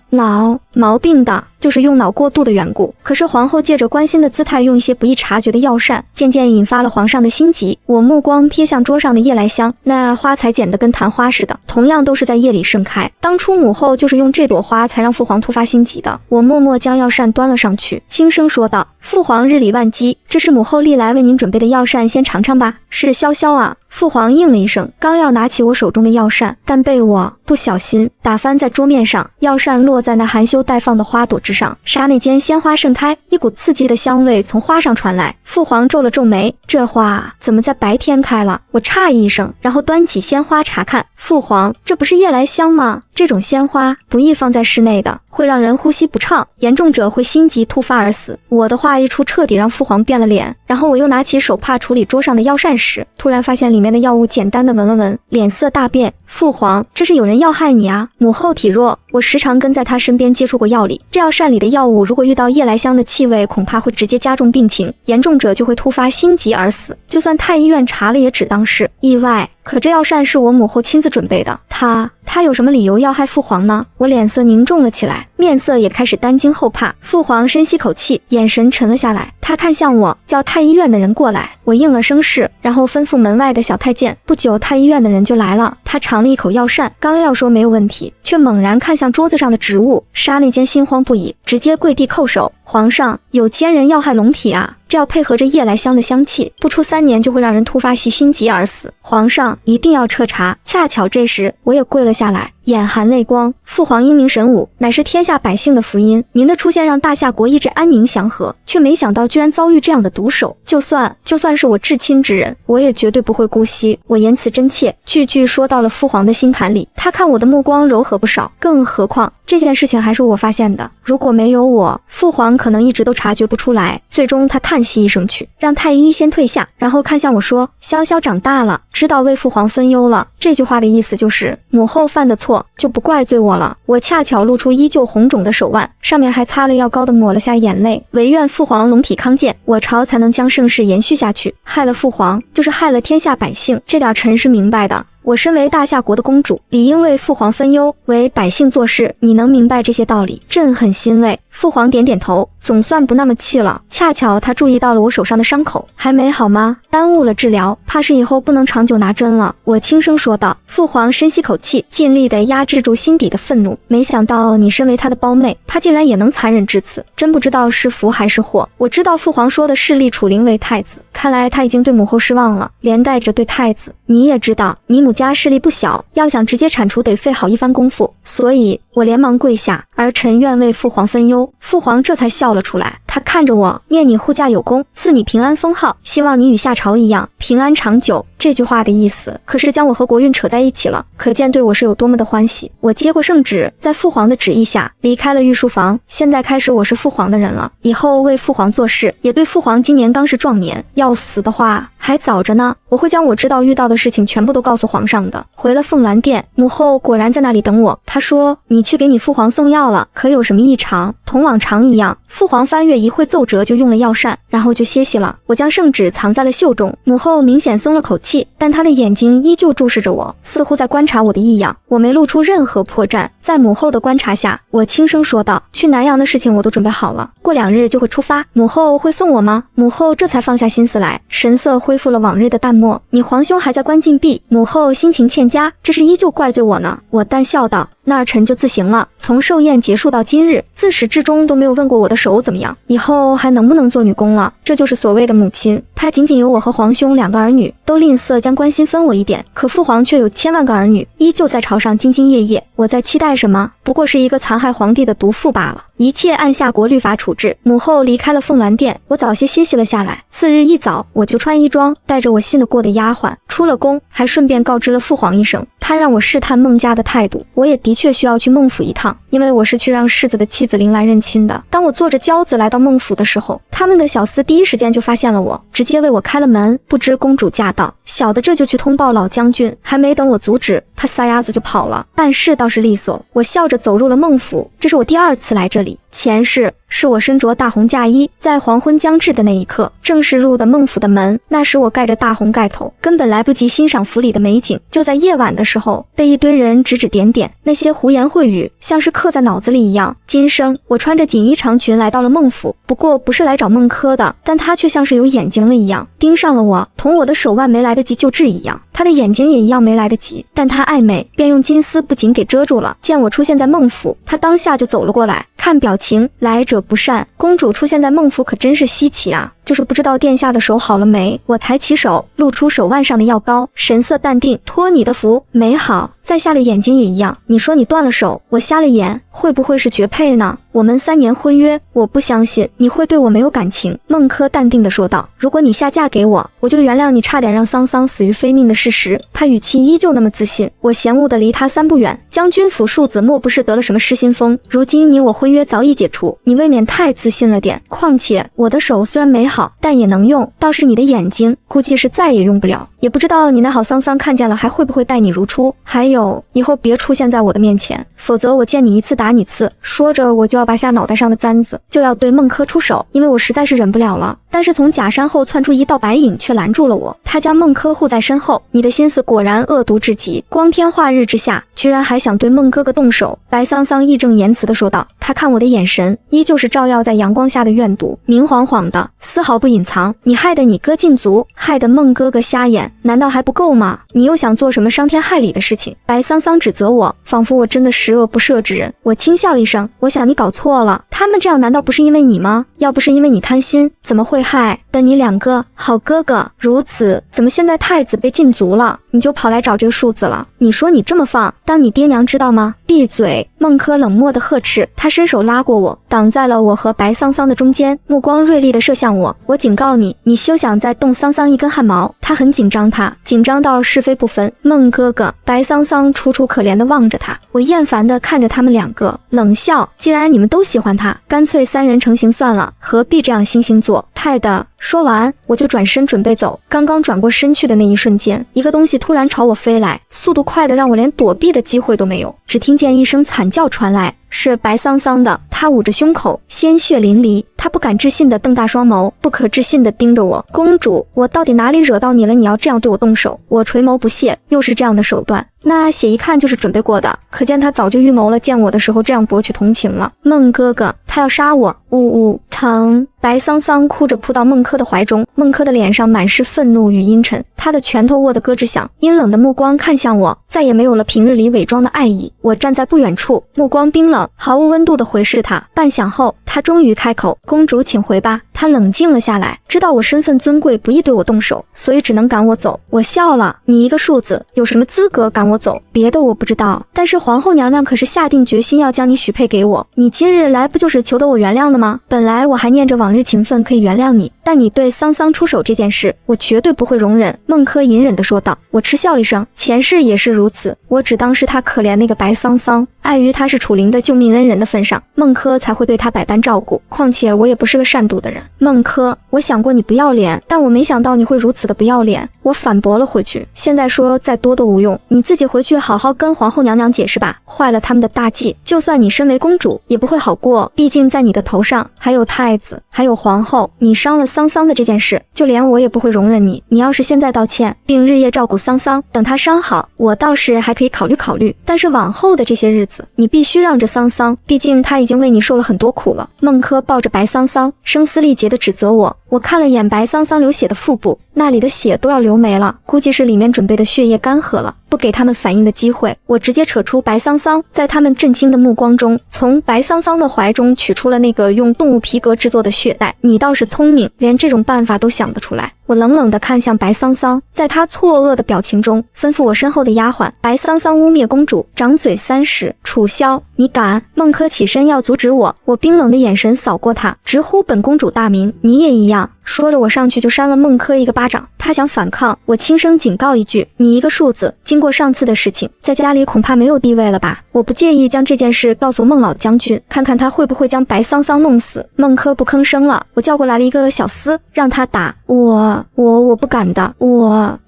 Speaker 1: 毛病的就是用脑过度的缘故。可是皇后借着关心的姿态，用一些不易察觉的药膳，渐渐引发了皇上的心急。我目光瞥向桌上的夜来香，那花材剪得跟昙花似的，同样都是在夜里盛开。当初母后就是用这朵花才让父皇突发心急的。我默默将药膳端了上去，轻声说道，父皇日理万机，这是母后历来为您准备的药膳，先尝尝吧。是潇潇啊。父皇应了一声，刚要拿起我手中的药膳，但被我不小心打翻在桌面上，药膳落在那含羞待放的花朵之上，刹那间鲜花盛开，一股刺激的香味从花上传来。父皇皱了皱眉，这花怎么在白天开了？我诧异一声，然后端起鲜花查看。父皇，这不是夜来香吗？这种鲜花不宜放在室内的，会让人呼吸不畅，严重者会心急突发而死。我的话一出，彻底让父皇变了脸。然后我又拿起手帕处理桌上的药膳时，突然发现里面的药物简单的闻了闻，脸色大变。父皇，这是有人要害你啊！母后体弱，我时常跟在她身边接触过药理，这药膳里的药物如果遇到夜来香的气味，恐怕会直接加重病情，严重者就会突发心急而死。就算太医院查了，也只当是意外。可这药膳是我母后亲自准备的，她他有什么理由要害父皇呢？我脸色凝重了起来，面色也开始担惊后怕。父皇深吸口气，眼神沉了下来，他看向我，叫太医院的人过来。我应了声是，然后吩咐门外的小太监。不久，太医院的人就来了。他尝了一口药膳，刚要说没有问题，却猛然看向桌子上的植物。刹那间心慌不已，直接跪地叩首：皇上，有奸人要害龙体啊！这要配合着夜来香的香气，不出3年就会让人突发心疾而死。皇上一定要彻查。恰巧这时我也跪了下来，眼含泪光。父皇英明神武，乃是天下百姓的福音。您的出现让大夏国一直安宁祥和，却没想到居然遭遇这样的毒手。就算是我至亲之人，我也绝对不会姑息。我言辞真切，句句说到了父皇的心坎里。他看我的目光柔和不少，更何况这件事情还是我发现的。如果没有我，父皇可能一直都察觉不出来。最终他叹息一声去，让太医先退下，然后看向我说：潇潇长大了，知道为父皇分忧了。这句话的意思就是母后犯的错就不怪罪我了。我恰巧露出依旧红肿的手腕，上面还擦了药膏的抹了下眼泪，唯愿父皇龙体康健，我朝才能将盛世延续下去。害了父皇就是害了天下百姓，这点臣是明白的。我身为大夏国的公主，理应为父皇分忧，为百姓做事。你能明白这些道理，朕很欣慰。父皇点点头，总算不那么气了。恰巧他注意到了我手上的伤口，还没好吗？耽误了治疗，怕是以后不能长久拿针了。我轻声说道。父皇深吸口气，尽力地压制住心底的愤怒。没想到你身为他的胞妹，他竟然也能残忍至此，真不知道是福还是祸。我知道父皇说的是立楚灵为太子，看来他已经对母后失望了，连带着对太子。你也知道，你母家势力不小，要想直接铲除得费好一番功夫，所以我连忙跪下，儿臣愿为父皇分忧。父皇这才笑了出来，他看着我，念你护驾有功，赐你平安封号，希望你与夏朝一样平安长久。这句话的意思可是将我和国运扯在一起了，可见对我是有多么的欢喜。我接过圣旨，在父皇的旨意下离开了御书房。现在开始我是父皇的人了，以后为父皇做事，也对父皇今年刚是壮年，要死的话还早着呢。我会将我知道遇到的事情全部都告诉皇上的。回了凤鸾殿，母后果然在那里等我。她说：你去给你父皇送药了，可有什么异常？同往常一样。父皇翻阅一会奏折，就用了药膳，然后就歇息了。我将圣旨藏在了袖中。母后明显松了口气，但她的眼睛依旧注视着我，似乎在观察我的异样。我没露出任何破绽，在母后的观察下，我轻声说道：去南阳的事情我都准备好了，过2日就会出发。母后会送我吗？母后这才放下心思来，神色恢复了往日的淡漠。你皇兄还在关禁闭，母后心情欠佳，这是依旧怪罪我呢。我淡笑道：那儿臣就自行了。从寿宴结束到今日，自始至终都没有问过我的手怎么样，以后还能不能做女工了。这就是所谓的母亲，她仅仅有我和皇兄2个儿女，都吝啬将关心分我一点，可父皇却有千万个儿女，依旧在朝上兢兢业业。我在期待什么？不过是一个残害皇帝的毒妇罢了。一切按夏国律法处置。母后离开了凤鸾殿，我早些歇息了下来。次日一早，我就穿衣装，带着我信得过的丫鬟出了宫，还顺便告知了父皇一声。他让我试探孟家的态度，我也的确需要去孟府一趟，因为我是去让世子的妻子临来认亲的。当我坐着轿子来到孟府的时候，他们的小厮第一时间就发现了我，直接为我开了门。不知公主驾到，小的这就去通报老将军，还没等我阻止，他撒丫子就跑了。办事倒是利索，我笑着走入了孟府。这是我第2次来这里，前世是我身着大红嫁衣，在黄昏将至的那一刻，正是入的孟府的门。那时我盖着大红盖头，根本来不及欣赏府里的美景，就在夜晚的时候，被一堆人指指点点，那些胡言秽语像是刻在脑子里一样。今生我穿着锦衣长裙来到了孟府，不过不是来找孟轲的，但他却像是有眼睛了一样，盯上了我，同我的手腕没来得及救治一样。他的眼睛也一样没来得及，但他爱美，便用金丝不仅给遮住了。见我出现在孟府，他当下就走了过来，看表情，来者不善。公主出现在孟府可真是稀奇啊，就是不知道殿下的手好了没。我抬起手，露出手腕上的药膏，神色淡定，托你的福，没好。在下的眼睛也一样，你说你断了手，我瞎了眼，会不会是绝配呢？我们3年婚约，我不相信你会对我没有感情。孟轲淡定地说道，如果你下嫁给我，我就原谅你差点让桑桑死于非命的事实。他语气依旧那么自信。我嫌恶的离他3步远，将军府庶子莫不是得了什么失心疯？如今你我婚约早已解除，你未免太自信了点。况且我的手虽然没好，好，但也能用，倒是你的眼睛，估计是再也用不了。也不知道你那好桑桑看见了还会不会待你如初。还有，以后别出现在我的面前，否则我见你一次打你次。说着，我就要拔下脑袋上的簪子，就要对孟轲出手，因为我实在是忍不了了。但是从假山后窜出一道白影，却拦住了我。他将孟轲护在身后。你的心思果然恶毒至极，光天化日之下，居然还想对孟哥哥动手。白桑桑义正言辞地说道。他看我的眼神，依旧是照耀在阳光下的怨毒，明晃晃的，丝毫不隐藏。你害得你哥禁足，害得孟哥哥瞎眼，难道还不够吗？你又想做什么伤天害理的事情？白桑桑指责我，仿佛我真的十恶不赦之人。我轻笑一声，我想你搞错了，他们这样难道不是因为你吗？要不是因为你贪心，怎么会害得你两个好哥哥如此？怎么现在太子被禁足了，你就跑来找这个庶子了？你说你这么放，当你爹娘知道吗？闭嘴！孟轲冷漠的呵斥，他伸手拉过我，挡在了我和白桑桑的中间，目光锐利地射向我。我警告你，你休想再动桑桑一根汗毛。他很紧张，他紧张到是非不分。孟哥哥，白桑桑楚楚可怜地望着他，我厌烦地看着他们两个，冷笑。既然你们都喜欢他，干脆三人成行算了，何必这样惺惺作态的？说完，我就转身准备走。刚刚转过身去的那一瞬间，一个东西突然朝我飞来，速度快得让我连躲避的机会都没有。只听见一声惨叫传来，是白桑桑的。他捂着胸口，鲜血淋漓。他不敢置信地瞪大双眸，不可置信地盯着我。公主，我到底哪里惹到你了？你要这样对我动手？我垂眸不屑，又是这样的手段。那血一看就是准备过的，可见他早就预谋了见我的时候这样博取同情了。孟哥哥，他要杀我！呜呜，疼！白桑桑哭着扑到孟轲的怀中，孟轲的脸上满是愤怒与阴沉，他的拳头握得咯吱响，阴冷的目光看向我，再也没有了平日里伪装的爱意。我站在不远处，目光冰冷，毫无温度地回视他。半晌后，他终于开口：“公主，请回吧。”他冷静了下来，知道我身份尊贵，不易对我动手，所以只能赶我走。我笑了：“你一个庶子，有什么资格赶我走？别的我不知道，但是皇后娘娘可是下定决心要将你许配给我。你今日来不就是求得我原谅的吗？本来我还念着往日情分可以原谅你，但你对桑桑出手这件事，我绝对不会容忍。”孟轲隐忍地说道。我嗤笑一声，前世也是如此，我只当是他可怜那个白桑桑，碍于他是楚灵的救命恩人的份上，孟轲才会对他百般照顾。况且我也不是个善妒的人。孟轲，我想过你不要脸，但我没想到你会如此的不要脸。我反驳了回去，现在说再多都无用，你自己回去好好跟皇后娘娘解释吧，坏了他们的大计，就算你身为公主也不会好过，毕竟在你的头上还有太子，还有皇后，你伤了桑桑的这件事，就连我也不会容忍你。你要是现在道歉，并日夜照顾桑桑，等她伤好，我倒是还可以考虑考虑，但是往后的这些日子，你必须让着桑桑，毕竟她已经为你受了很多苦了。孟轲抱着白桑桑，声嘶力竭地指责我。我看了眼白桑桑流血的腹部，那里的血都要流没了，估计是里面准备的血液干涸了，不给他们反应的机会。我直接扯出白桑桑，在他们震惊的目光中，从白桑桑的怀中取出了那个用动物皮革制作的血袋。你倒是聪明，连这种办法都想得出来。我冷冷地看向白桑桑，在他错愕的表情中，吩咐我身后的丫鬟。白桑桑污蔑公主，掌嘴30，楚萧，你敢！孟轲起身要阻止我，我冰冷的眼神扫过他，直呼本公主大名，你也一样。说着，我上去就扇了孟轲一个巴掌。他想反抗，我轻声警告一句：你一个庶子，经过上次的事情，在家里恐怕没有地位了吧？我不介意将这件事告诉孟老将军，看看他会不会将白桑桑弄死。孟轲不吭声了。我叫过来了一个小厮，让他打我不敢的。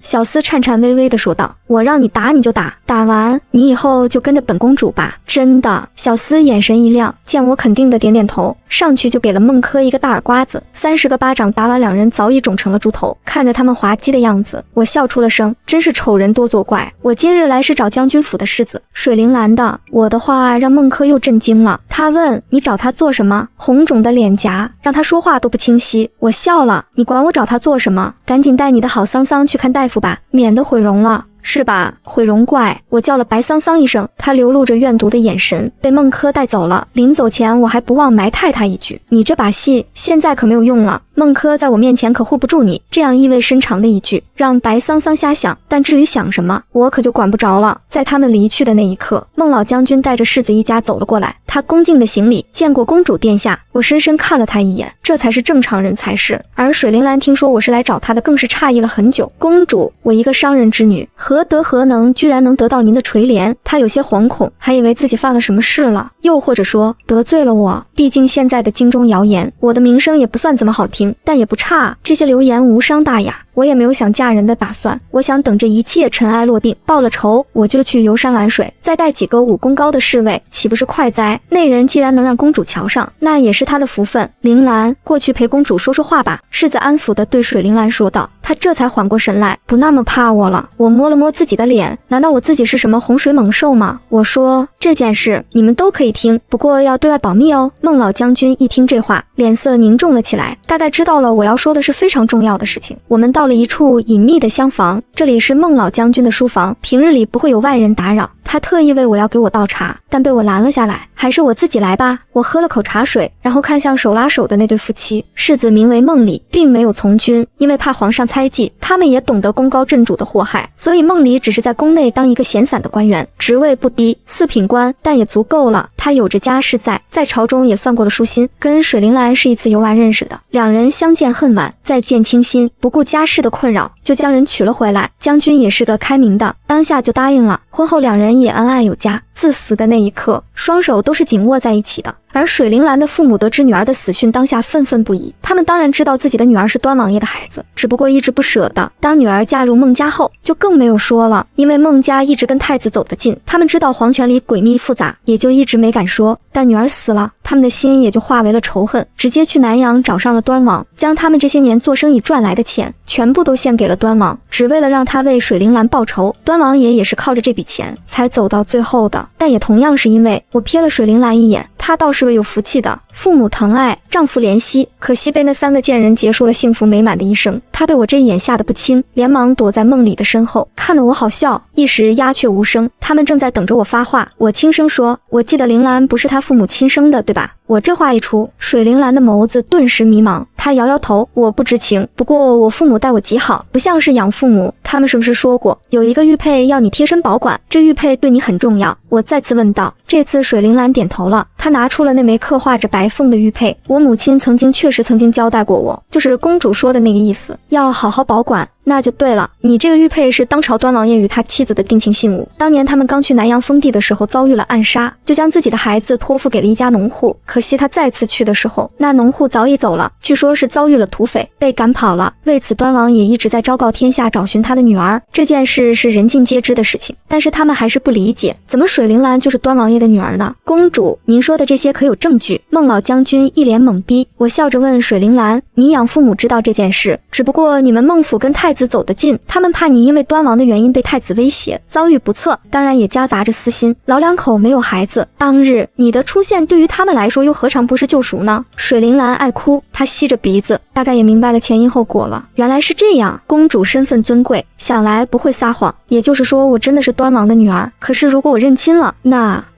Speaker 1: 小厮颤颤巍巍地说道：我让你打你就打，打完你以后就跟着本公主吧。真的？小厮眼神一亮，见我肯定的点点头，上去就给了孟轲一个大耳刮子。30个巴掌打完，两人早已肿成了猪头。看着他们滑稽的样子，我笑出了声，真是丑人多作怪。我今日来是找将军府的世子水灵兰的。我的话让孟轲又震惊了，他问：你找他做什么？红肿的脸颊让他说话都不清晰。我笑了，你管我找他做什么？赶紧带你的好桑桑去看大夫吧，免得毁容了。是吧？毁容怪！我叫了白桑桑一声，他流露着怨毒的眼神，被孟轲带走了。临走前，我还不忘埋汰他一句：你这把戏现在可没有用了，孟轲在我面前可护不住你。这样意味深长的一句，让白桑桑瞎想，但至于想什么，我可就管不着了。在他们离去的那一刻，孟老将军带着世子一家走了过来，他恭敬的行礼，见过公主殿下。我深深看了他一眼，这才是正常人才是。而水灵兰听说我是来找他的，更是诧异了很久。公主，我一个商人之女，何德何能，居然能得到您的垂怜？她有些惶恐，还以为自己犯了什么事了，又或者说得罪了我。毕竟现在的京中谣言，我的名声也不算怎么好听，但也不差啊。这些流言无伤大雅，我也没有想嫁人的打算。我想等这一切尘埃落定，报了仇，我就去游山玩水，再带几个武功高的侍卫，岂不是快哉？那人既然能让公主瞧上，那也是他的福分。铃兰，过去陪公主说说话吧。世子安抚地对水灵兰说道。她这才缓过神来，不那么怕我了。我摸了摸自己的脸，难道我自己是什么洪水猛兽吗？我说这件事你们都可以听，不过要对外保密哦。孟老将军一听这话，脸色凝重了起来，大概知道了我要说的是非常重要的事情。我们到了一处隐秘的厢房，这里是孟老将军的书房，平日里不会有外人打扰。他特意为我要给我倒茶，但被我拦了下来。还是我自己来吧。我喝了口茶水，然后看向手拉手的那对夫妻。世子名为孟里，并没有从军，因为怕皇上猜忌，他们也懂得功高震主的祸害，所以孟里只是在宫内当一个闲散的官员，职位不低，四品官，但也足够了。他有着家世在朝中也算过了舒心，跟水灵兰是一次游玩认识的，两人相见恨晚，再见倾心，不顾家事的困扰，就将人娶了回来。将军也是个开明的，当下就答应了。婚后两人也恩爱有加，自死的那一刻，双手都是紧握在一起的。而水灵兰的父母得知女儿的死讯，当下愤愤不已。他们当然知道自己的女儿是端王爷的孩子，只不过一直不舍得。当女儿嫁入孟家后，就更没有说了，因为孟家一直跟太子走得近，他们知道皇权里诡秘复杂，也就一直没敢说。但女儿死了，他们的心也就化为了仇恨，直接去南阳找上了端王，将他们这些年做生意赚来的钱全部都献给了端王，只为了让他为水灵兰报仇。端王爷也是靠着这笔钱才走到最后的，但也同样是因为我瞥了水灵兰一眼，她倒是个有福气的，父母疼爱，丈夫怜惜，可惜被那三个贱人结束了幸福美满的一生。她被我这一眼吓得不轻，连忙躲在孟里的身后，看得我好笑，一时鸦雀无声。他们正在等着我发话，我轻声说，我记得灵兰不是她父母亲生的，对吧？我这话一出，水灵兰的眸子顿时迷茫，她摇摇头，我不知情，不过我父母待我极好，不像是养父母。他们是不是说过有一个玉佩要你贴身保管，这玉佩对你很重要？我再次问道。这次水灵兰点头了，她拿出了那枚刻画着白凤的玉佩。我母亲确实曾经交代过我，就是公主说的那个意思，要好好保管。那就对了，你这个玉佩是当朝端王爷与他妻子的定情信物。当年他们刚去南阳封地的时候遭遇了暗杀，就将自己的孩子托付给了一家农户。可惜他再次去的时候，那农户早已走了，据说是遭遇了土匪，被赶跑了。为此端王也一直在昭告天下找寻他的女儿。这件事是人尽皆知的事情，但是他们还是不理解，怎么水灵兰就是端王爷的女儿呢？公主，您说的这些可有证据？孟老将军一脸懵逼。我笑着问水灵兰，你养父母知道这件事，只不过你们孟府跟太子走得近，他们怕你因为端王的原因被太子威胁，遭遇不测，当然也夹杂着私心。老两口没有孩子，当日你的出现对于他们来说又何尝不是救赎呢？水灵兰爱哭，她吸着鼻子，大概也明白了前因后果了。原来是这样，公主身份尊贵，想来不会撒谎，也就是说我真的是端王的女儿。可是如果我认亲了，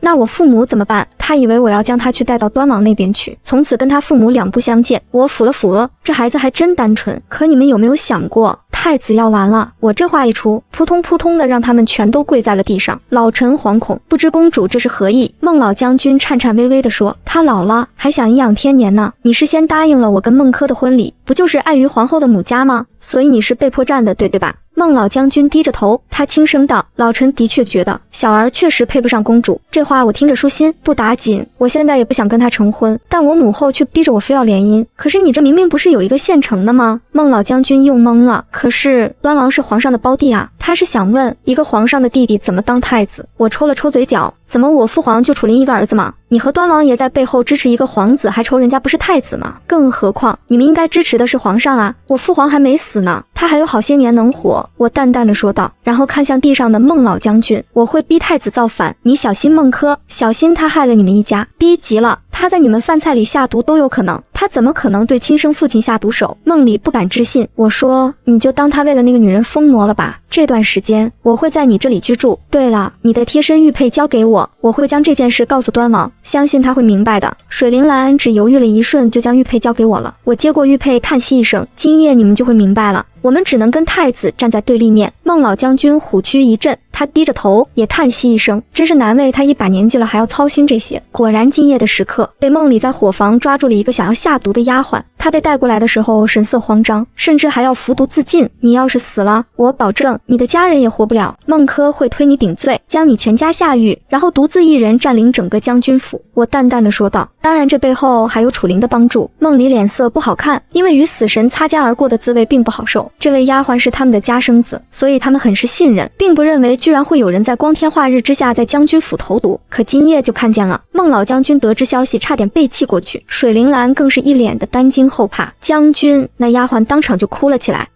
Speaker 1: 那我父母怎么办？他以为我要将他去带到端王那边去，从此跟他父母两不相见。我抚了抚额，这孩子还真单纯。可你们有没有想过，太子要完了？我这话一出，扑通扑通的让他们全都跪在了地上。老臣惶恐，不知公主这是何意？孟老将军颤颤巍巍地说，他老了还想颐养天年呢。你事先答应了我跟孟轲的婚礼，不就是碍于皇后的母家吗？所以你是被迫战的，对吧？孟老将军低着头，他轻声道，老臣的确觉得小儿确实配不上公主。这话我听着舒心，不打紧。我现在也不想跟他成婚，但我母后却逼着我非要联姻。可是你这明明不是有一个现成的吗？孟老将军又懵了。可是端王是皇上的胞弟啊，他是想问一个皇上的弟弟怎么当太子。我抽了抽嘴角，怎么我父皇就楚林一个儿子吗？你和端王爷在背后支持一个皇子，还愁人家不是太子吗？更何况你们应该支持的是皇上啊，我父皇还没死呢，他还有好些年能活。我淡淡的说道，然后看向地上的孟老将军，我会逼太子造反，你小心孟轲，小心他害了你们一家，逼急了他在你们饭菜里下毒都有可能，他怎么可能对亲生父亲下毒手？孟里不敢置信。我说，你就当他为了那个女人疯魔了吧，这段时间我会在你这里居住。对了，你的贴身玉佩交给我，我会将这件事告诉端王，相信他会明白的。水灵兰只犹豫了一瞬，就将玉佩交给我了。我接过玉佩，叹息一声：今夜你们就会明白了。我们只能跟太子站在对立面。孟老将军虎躯一震，他低着头也叹息一声，真是难为他一把年纪了还要操心这些。果然今夜的时刻，被梦里在伙房抓住了一个想要下毒的丫鬟。他被带过来的时候神色慌张，甚至还要服毒自尽。你要是死了，我保证你的家人也活不了。孟轲会推你顶罪，将你全家下狱，然后独自一人占领整个将军府。我淡淡的说道。当然这背后还有楚灵的帮助。梦里脸色不好看，因为与死神擦肩而过的滋味并不好受。这位丫鬟是他们的家生子，所以他们很是信任，并不认为居然会有人在光天化日之下在将军府投毒。可今夜就看见了。孟老将军得知消息差点背气过去，水灵兰更是一脸的担惊后怕。将军，那丫鬟当场就哭了起来。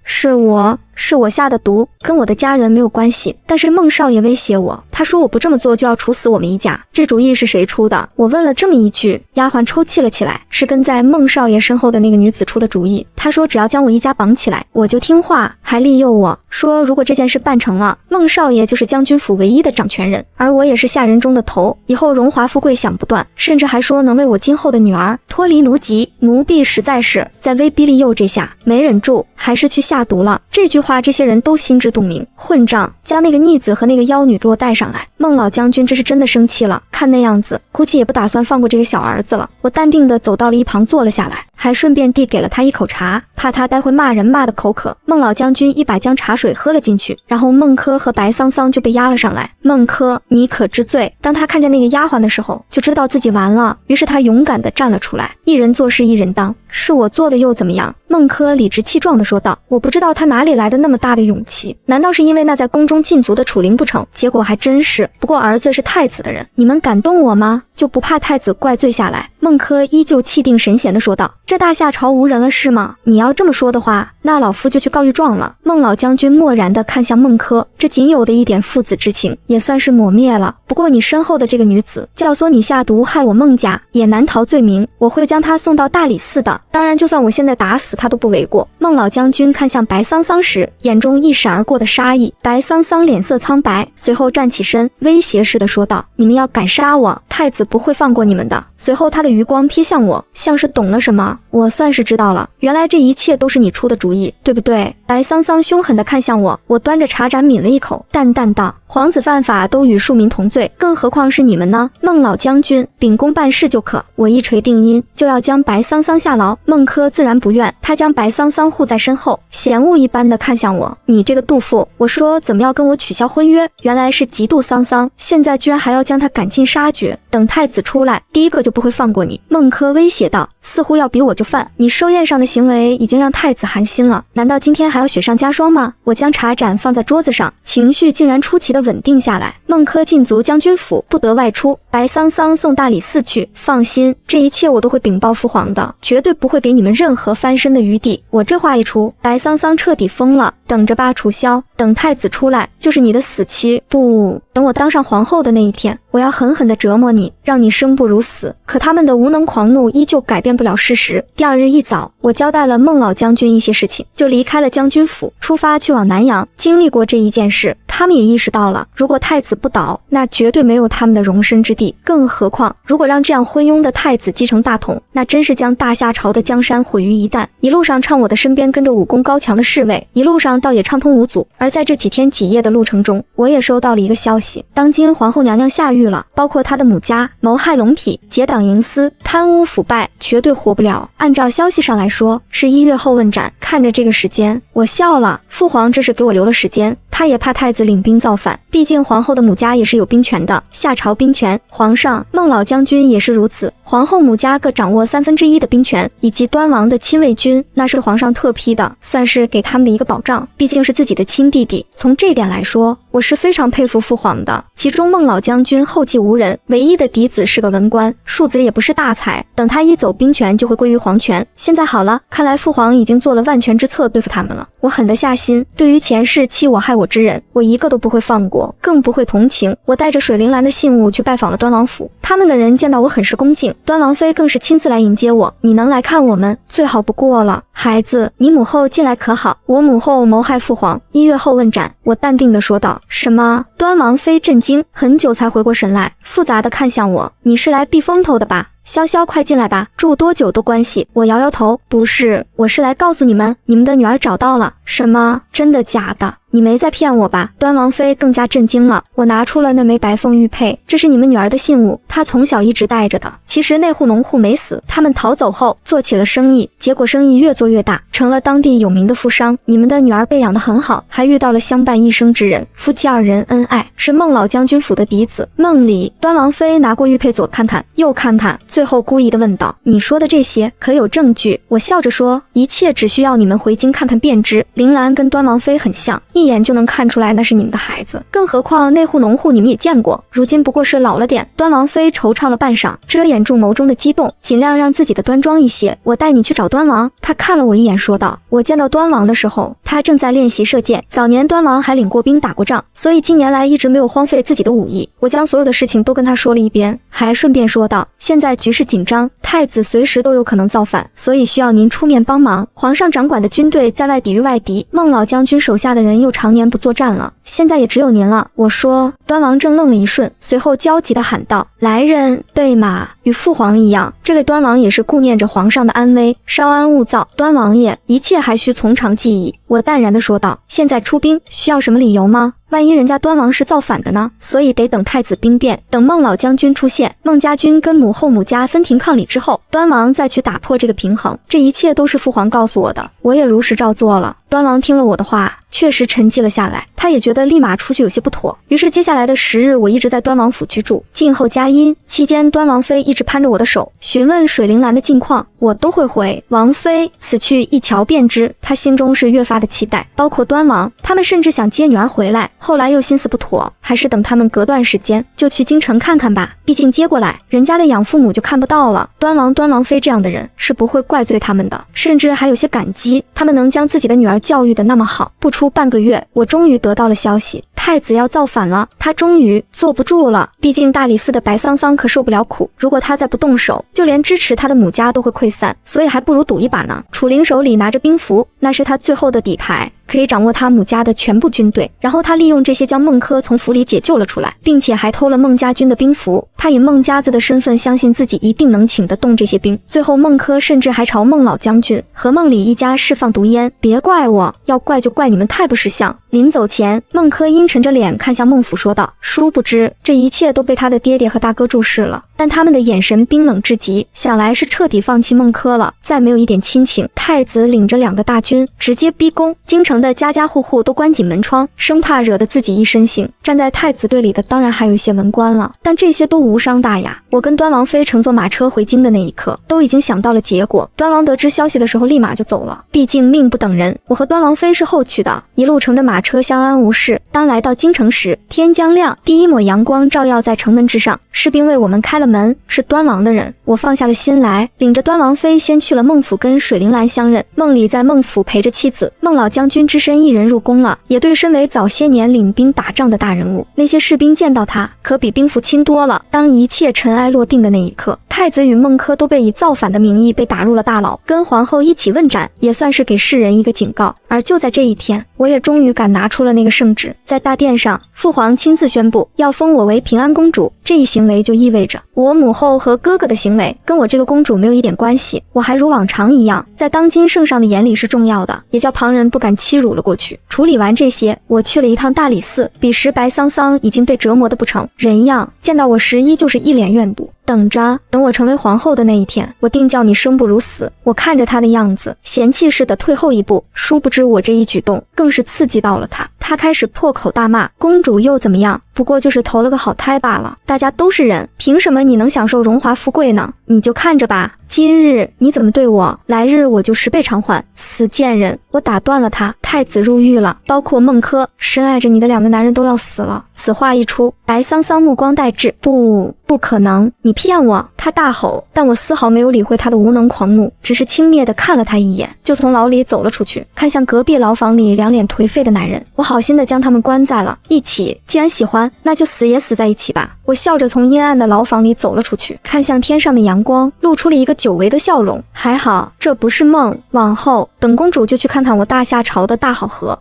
Speaker 1: 是我下的毒，跟我的家人没有关系，但是孟少爷威胁我，他说我不这么做就要处死我们一家。这主意是谁出的？我问了这么一句，丫鬟抽泣了起来，是跟在孟少爷身后的那个女子出的主意。她说只要将我一家绑起来，我就听话，还利诱我说如果这件事办成了，孟少爷就是将军府唯一的掌权人，而我也是下人中的头，以后荣华富贵享不断，甚至还说能为我今后的女儿脱离奴籍。奴婢实在是在威逼利诱这下没忍住，还是去下毒了。这句话这些人都心知肚明。混账，将那个逆子和那个妖女给我带上来。孟老将军这是真的生气了，看那样子估计也不打算放过这个小儿子了。我淡定地走到了一旁坐了下来，还顺便递给了他一口茶，怕他待会骂人骂得口渴。孟老将军一把将茶水喝了进去，然后孟轲和白桑桑就被押了上来。孟轲，你可知罪？当他看见那个丫鬟的时候，就知道自己完了，于是他勇敢地站了出来。一人做事一人当，是我做的又怎么样？孟轲理直气壮地说道。我不知道他哪里来的那么大的勇气，难道是因为那在宫中禁足的楚灵不成？结果还真是。不过儿子是太子的人，你们敢动我吗？就不怕太子怪罪下来？孟轲依旧气定神闲地说道。这大夏朝无人了是吗？你要这么说的话，那老夫就去告御状了。孟老将军漠然地看向孟轲，这仅有的一点父子之情也算是抹灭了。不过你身后的这个女子教唆你下毒害我孟家，也难逃罪名，我会将她送到大理寺的。当然就算我现在打死她都不为过。孟老将军看向白桑桑时，眼中一闪而过的杀意。白桑桑脸色苍白，随后站起身，威胁似的说道：你们要敢杀我，太子不会放过你们的。随后他的余光瞥向我，像是懂了什么。我算是知道了，原来这一切都是你出的主意，对不对？白桑桑凶狠地看向我，我端着茶盏抿了一口，淡淡道：皇子犯法都与庶民同罪，更何况是你们呢？孟老将军秉公办事就可。我一锤定音，就要将白桑桑下牢。孟轲自然不愿，他将白桑桑护在身后，嫌恶一般的看向我：你这个妒妇，我说怎么要跟我取消婚约，原来是嫉妒桑桑，现在居然还要将他赶尽杀绝，等太子出来，第一个就不会放过你。孟轲威胁道，似乎要逼我就范。你寿宴上的行为已经让太子寒心了，难道今天还要雪上加霜吗？我将茶盏放在桌子上，情绪竟然出奇的稳定下来。孟轲禁足将军府，不得外出，白桑桑送大理寺去。放心，这一切我都会禀报父皇的，绝对不会给你们任何翻身的余地。我这话一出，白桑桑彻底疯了，等着吧，楚萧，等太子出来就是你的死期。不，等我当上皇后的那一天，我要狠狠地折磨你，让你生不如死。可他们的无能狂怒依旧改变不了事实。第二日一早，我交代了孟老将军一些事情，就离开了将军府，出发去往南阳。经历过这一件事，他们也意识到了，如果太子不倒，那绝对没有他们的容身之地。更何况，如果让这样昏庸的太子继承大统，那真是将大夏朝的江山毁于一旦。一路上唱我的身边跟着武功高强的侍卫，一路上倒也畅通无阻。而在这几天几夜的路程中，我也收到了一个消息，当今皇后娘娘下狱了，包括她的母家，谋害龙体，结党营私，贪污腐败，绝对活不了。按照消息上来说，是1月后问斩。看着这个时间，我笑了。父皇这是给我留了时间，他也怕太子领兵造反，毕竟皇后的母家也是有兵权的，夏朝兵权。皇上，孟老将军也是如此，皇后母家各掌握1/3的兵权，以及端王的亲卫军，那是皇上特批的，算是给他们的一个保障，毕竟是自己的亲弟弟。从这点来说，我是非常佩服父皇的。其中孟老将军后继无人，唯一的嫡子是个文官，庶子也不是大才，等他一走，兵权就会归于皇权。现在好了，看来父皇已经做了万全之策对付他们了。我狠得下心，对于前世欺我害我我之人，我一个都不会放过，更不会同情。我带着水灵兰的信物去拜访了端王府，他们的人见到我很是恭敬，端王妃更是亲自来迎接我。你能来看我们，最好不过了。孩子，你母后近来可好？我母后谋害父皇，1月后问斩。我淡定地说道。什么？端王妃震惊，很久才回过神来，复杂地看向我。你是来避风头的吧？潇潇，快进来吧，住多久都关系。我摇摇头，不是，我是来告诉你们，你们的女儿找到了。什么？真的假的？你没在骗我吧？端王妃更加震惊了。我拿出了那枚白凤玉佩，这是你们女儿的信物，她从小一直带着的。其实那户农户没死，他们逃走后做起了生意，结果生意越做越大，成了当地有名的富商。你们的女儿被养得很好，还遇到了相伴一生之人，夫妻2人恩爱，是孟老将军府的嫡子孟离。端王妃拿过玉佩左看看右看看，最后故意地问道：你说的这些可有证据？我笑着说：一切只需要你们回京看看便知。铃兰跟端王妃很像，一眼就能看出来那是你们的孩子，更何况那户农户你们也见过，如今不过是老了点。端王妃惆怅了半晌，遮掩住眸中的激动，尽量让自己的端庄一些。我带你去找端王。他看了我一眼说道。我见到端王的时候，他正在练习射箭，早年端王还领过兵打过仗，所以近年来一直没有荒废自己的武艺。我将所有的事情都跟他说了一遍，还顺便说道，现在局势紧张，太子随时都有可能造反，所以需要您出面帮忙。皇上掌管的军队在外抵御外敌，孟老将军手下的人又常年不作战了，现在也只有您了。我说。端王正愣了一瞬，随后焦急地喊道：来人，备马！与父皇一样，这位端王也是顾念着皇上的安危，稍安勿躁。端王爷，一切还需从长计议。我淡然地说道。现在出兵需要什么理由吗？万一人家端王是造反的呢？所以得等太子兵变，等孟老将军出现，孟家军跟母后母家分庭抗礼之后，端王再去打破这个平衡。这一切都是父皇告诉我的，我也如实照做了。端王听了我的话，确实沉寂了下来，他也觉得立马出去有些不妥。于是接下来的10日，我一直在端王府居住，静候佳音。期间，端王妃一直攀着我的手，询问水灵兰的近况，我都会回王妃此去一瞧便知。她心中是越发的期待，包括端王，他们甚至想接女儿回来，后来又心思不妥，还是等他们隔段时间就去京城看看吧，毕竟接过来人家的养父母就看不到了。端王、端王妃这样的人是不会怪罪他们的，甚至还有些感激他们能将自己的女儿教育得那么好。不出半个月，我终于得到了消息，太子要造反了，他终于坐不住了。毕竟大理寺的白桑桑可受不了苦，如果他再不动手，就连支持他的母家都会溃散，所以还不如赌一把呢。楚灵手里拿着兵符，那是他最后的底牌，可以掌握他母家的全部军队。然后他利用这些将孟轲从府里解救了出来，并且还偷了孟家军的兵符。他以孟家子的身份相信自己一定能请得动这些兵。最后孟轲甚至还朝孟老将军和孟李一家释放毒烟。别怪我，要怪就怪你们太不识相。临走前，孟轲阴沉着脸看向孟府说道，殊不知这一切都被他的爹爹和大哥注视了，但他们的眼神冰冷至极，想来是彻底放弃孟轲了，再没有一点亲情。太子领着2个大军直接逼宫，京城的家家户户都关紧门窗，生怕惹得自己一身腥。站在太子队里的当然还有一些文官了，但这些都无伤大雅。我跟端王妃乘坐马车回京的那一刻，都已经想到了结果。端王得知消息的时候立马就走了，毕竟命不等人。我和端王妃是后去的，一路乘着马车相安无事。当来到京城时，天将亮，第一抹阳光照耀在城门之上，士兵为我们开了门，是端王的人。我放下了心来，领着端王妃先去了孟府跟水灵兰相认。孟李在孟府陪着妻子，孟老将军只身一人入宫了，也对身为早些年领兵打仗的大人物，那些士兵见到他可比兵符轻多了。当一切尘埃落定的那一刻，太子与孟轲都被以造反的名义被打入了大牢，跟皇后一起问斩，也算是给世人一个警告。而就在这一天，我也终于敢拿出了那个圣旨。在大殿上，父皇亲自宣布要封我为平安公主，这一行为就意味着我母后和哥哥的行为跟我这个公主没有一点关系，我还如往常一样，在当今圣上的眼里是重要的，也叫旁人不敢欺辱了过去。处理完这些，我去了一趟大理寺，彼时白桑桑已经被折磨得不成人样，见到我时依旧是一脸怨毒。等我成为皇后的那一天，我定叫你生不如死。我看着他的样子，嫌弃似的退后一步，殊不知我这一举动更是刺激到了他。他开始破口大骂，公主又怎么样？不过就是投了个好胎罢了，大家都是人，凭什么你能享受荣华富贵呢？你就看着吧，今日你怎么对我，来日我就10倍偿还。死贱人！我打断了他，太子入狱了，包括孟轲，深爱着你的2个男人都要死了。此话一出，白桑桑目光呆滞，不可能，你骗我！他大吼，但我丝毫没有理会他的无能狂怒，只是轻蔑地看了他一眼，就从牢里走了出去，看向隔壁牢房里两脸颓废的男人。我好心地将他们关在了一起，既然喜欢，那就死也死在一起吧。我笑着从阴暗的牢房里走了出去，看向天上的阳光，露出了一个久违的笑容。还好，这不是梦。往后，本公主就去看看我大夏朝的大好河。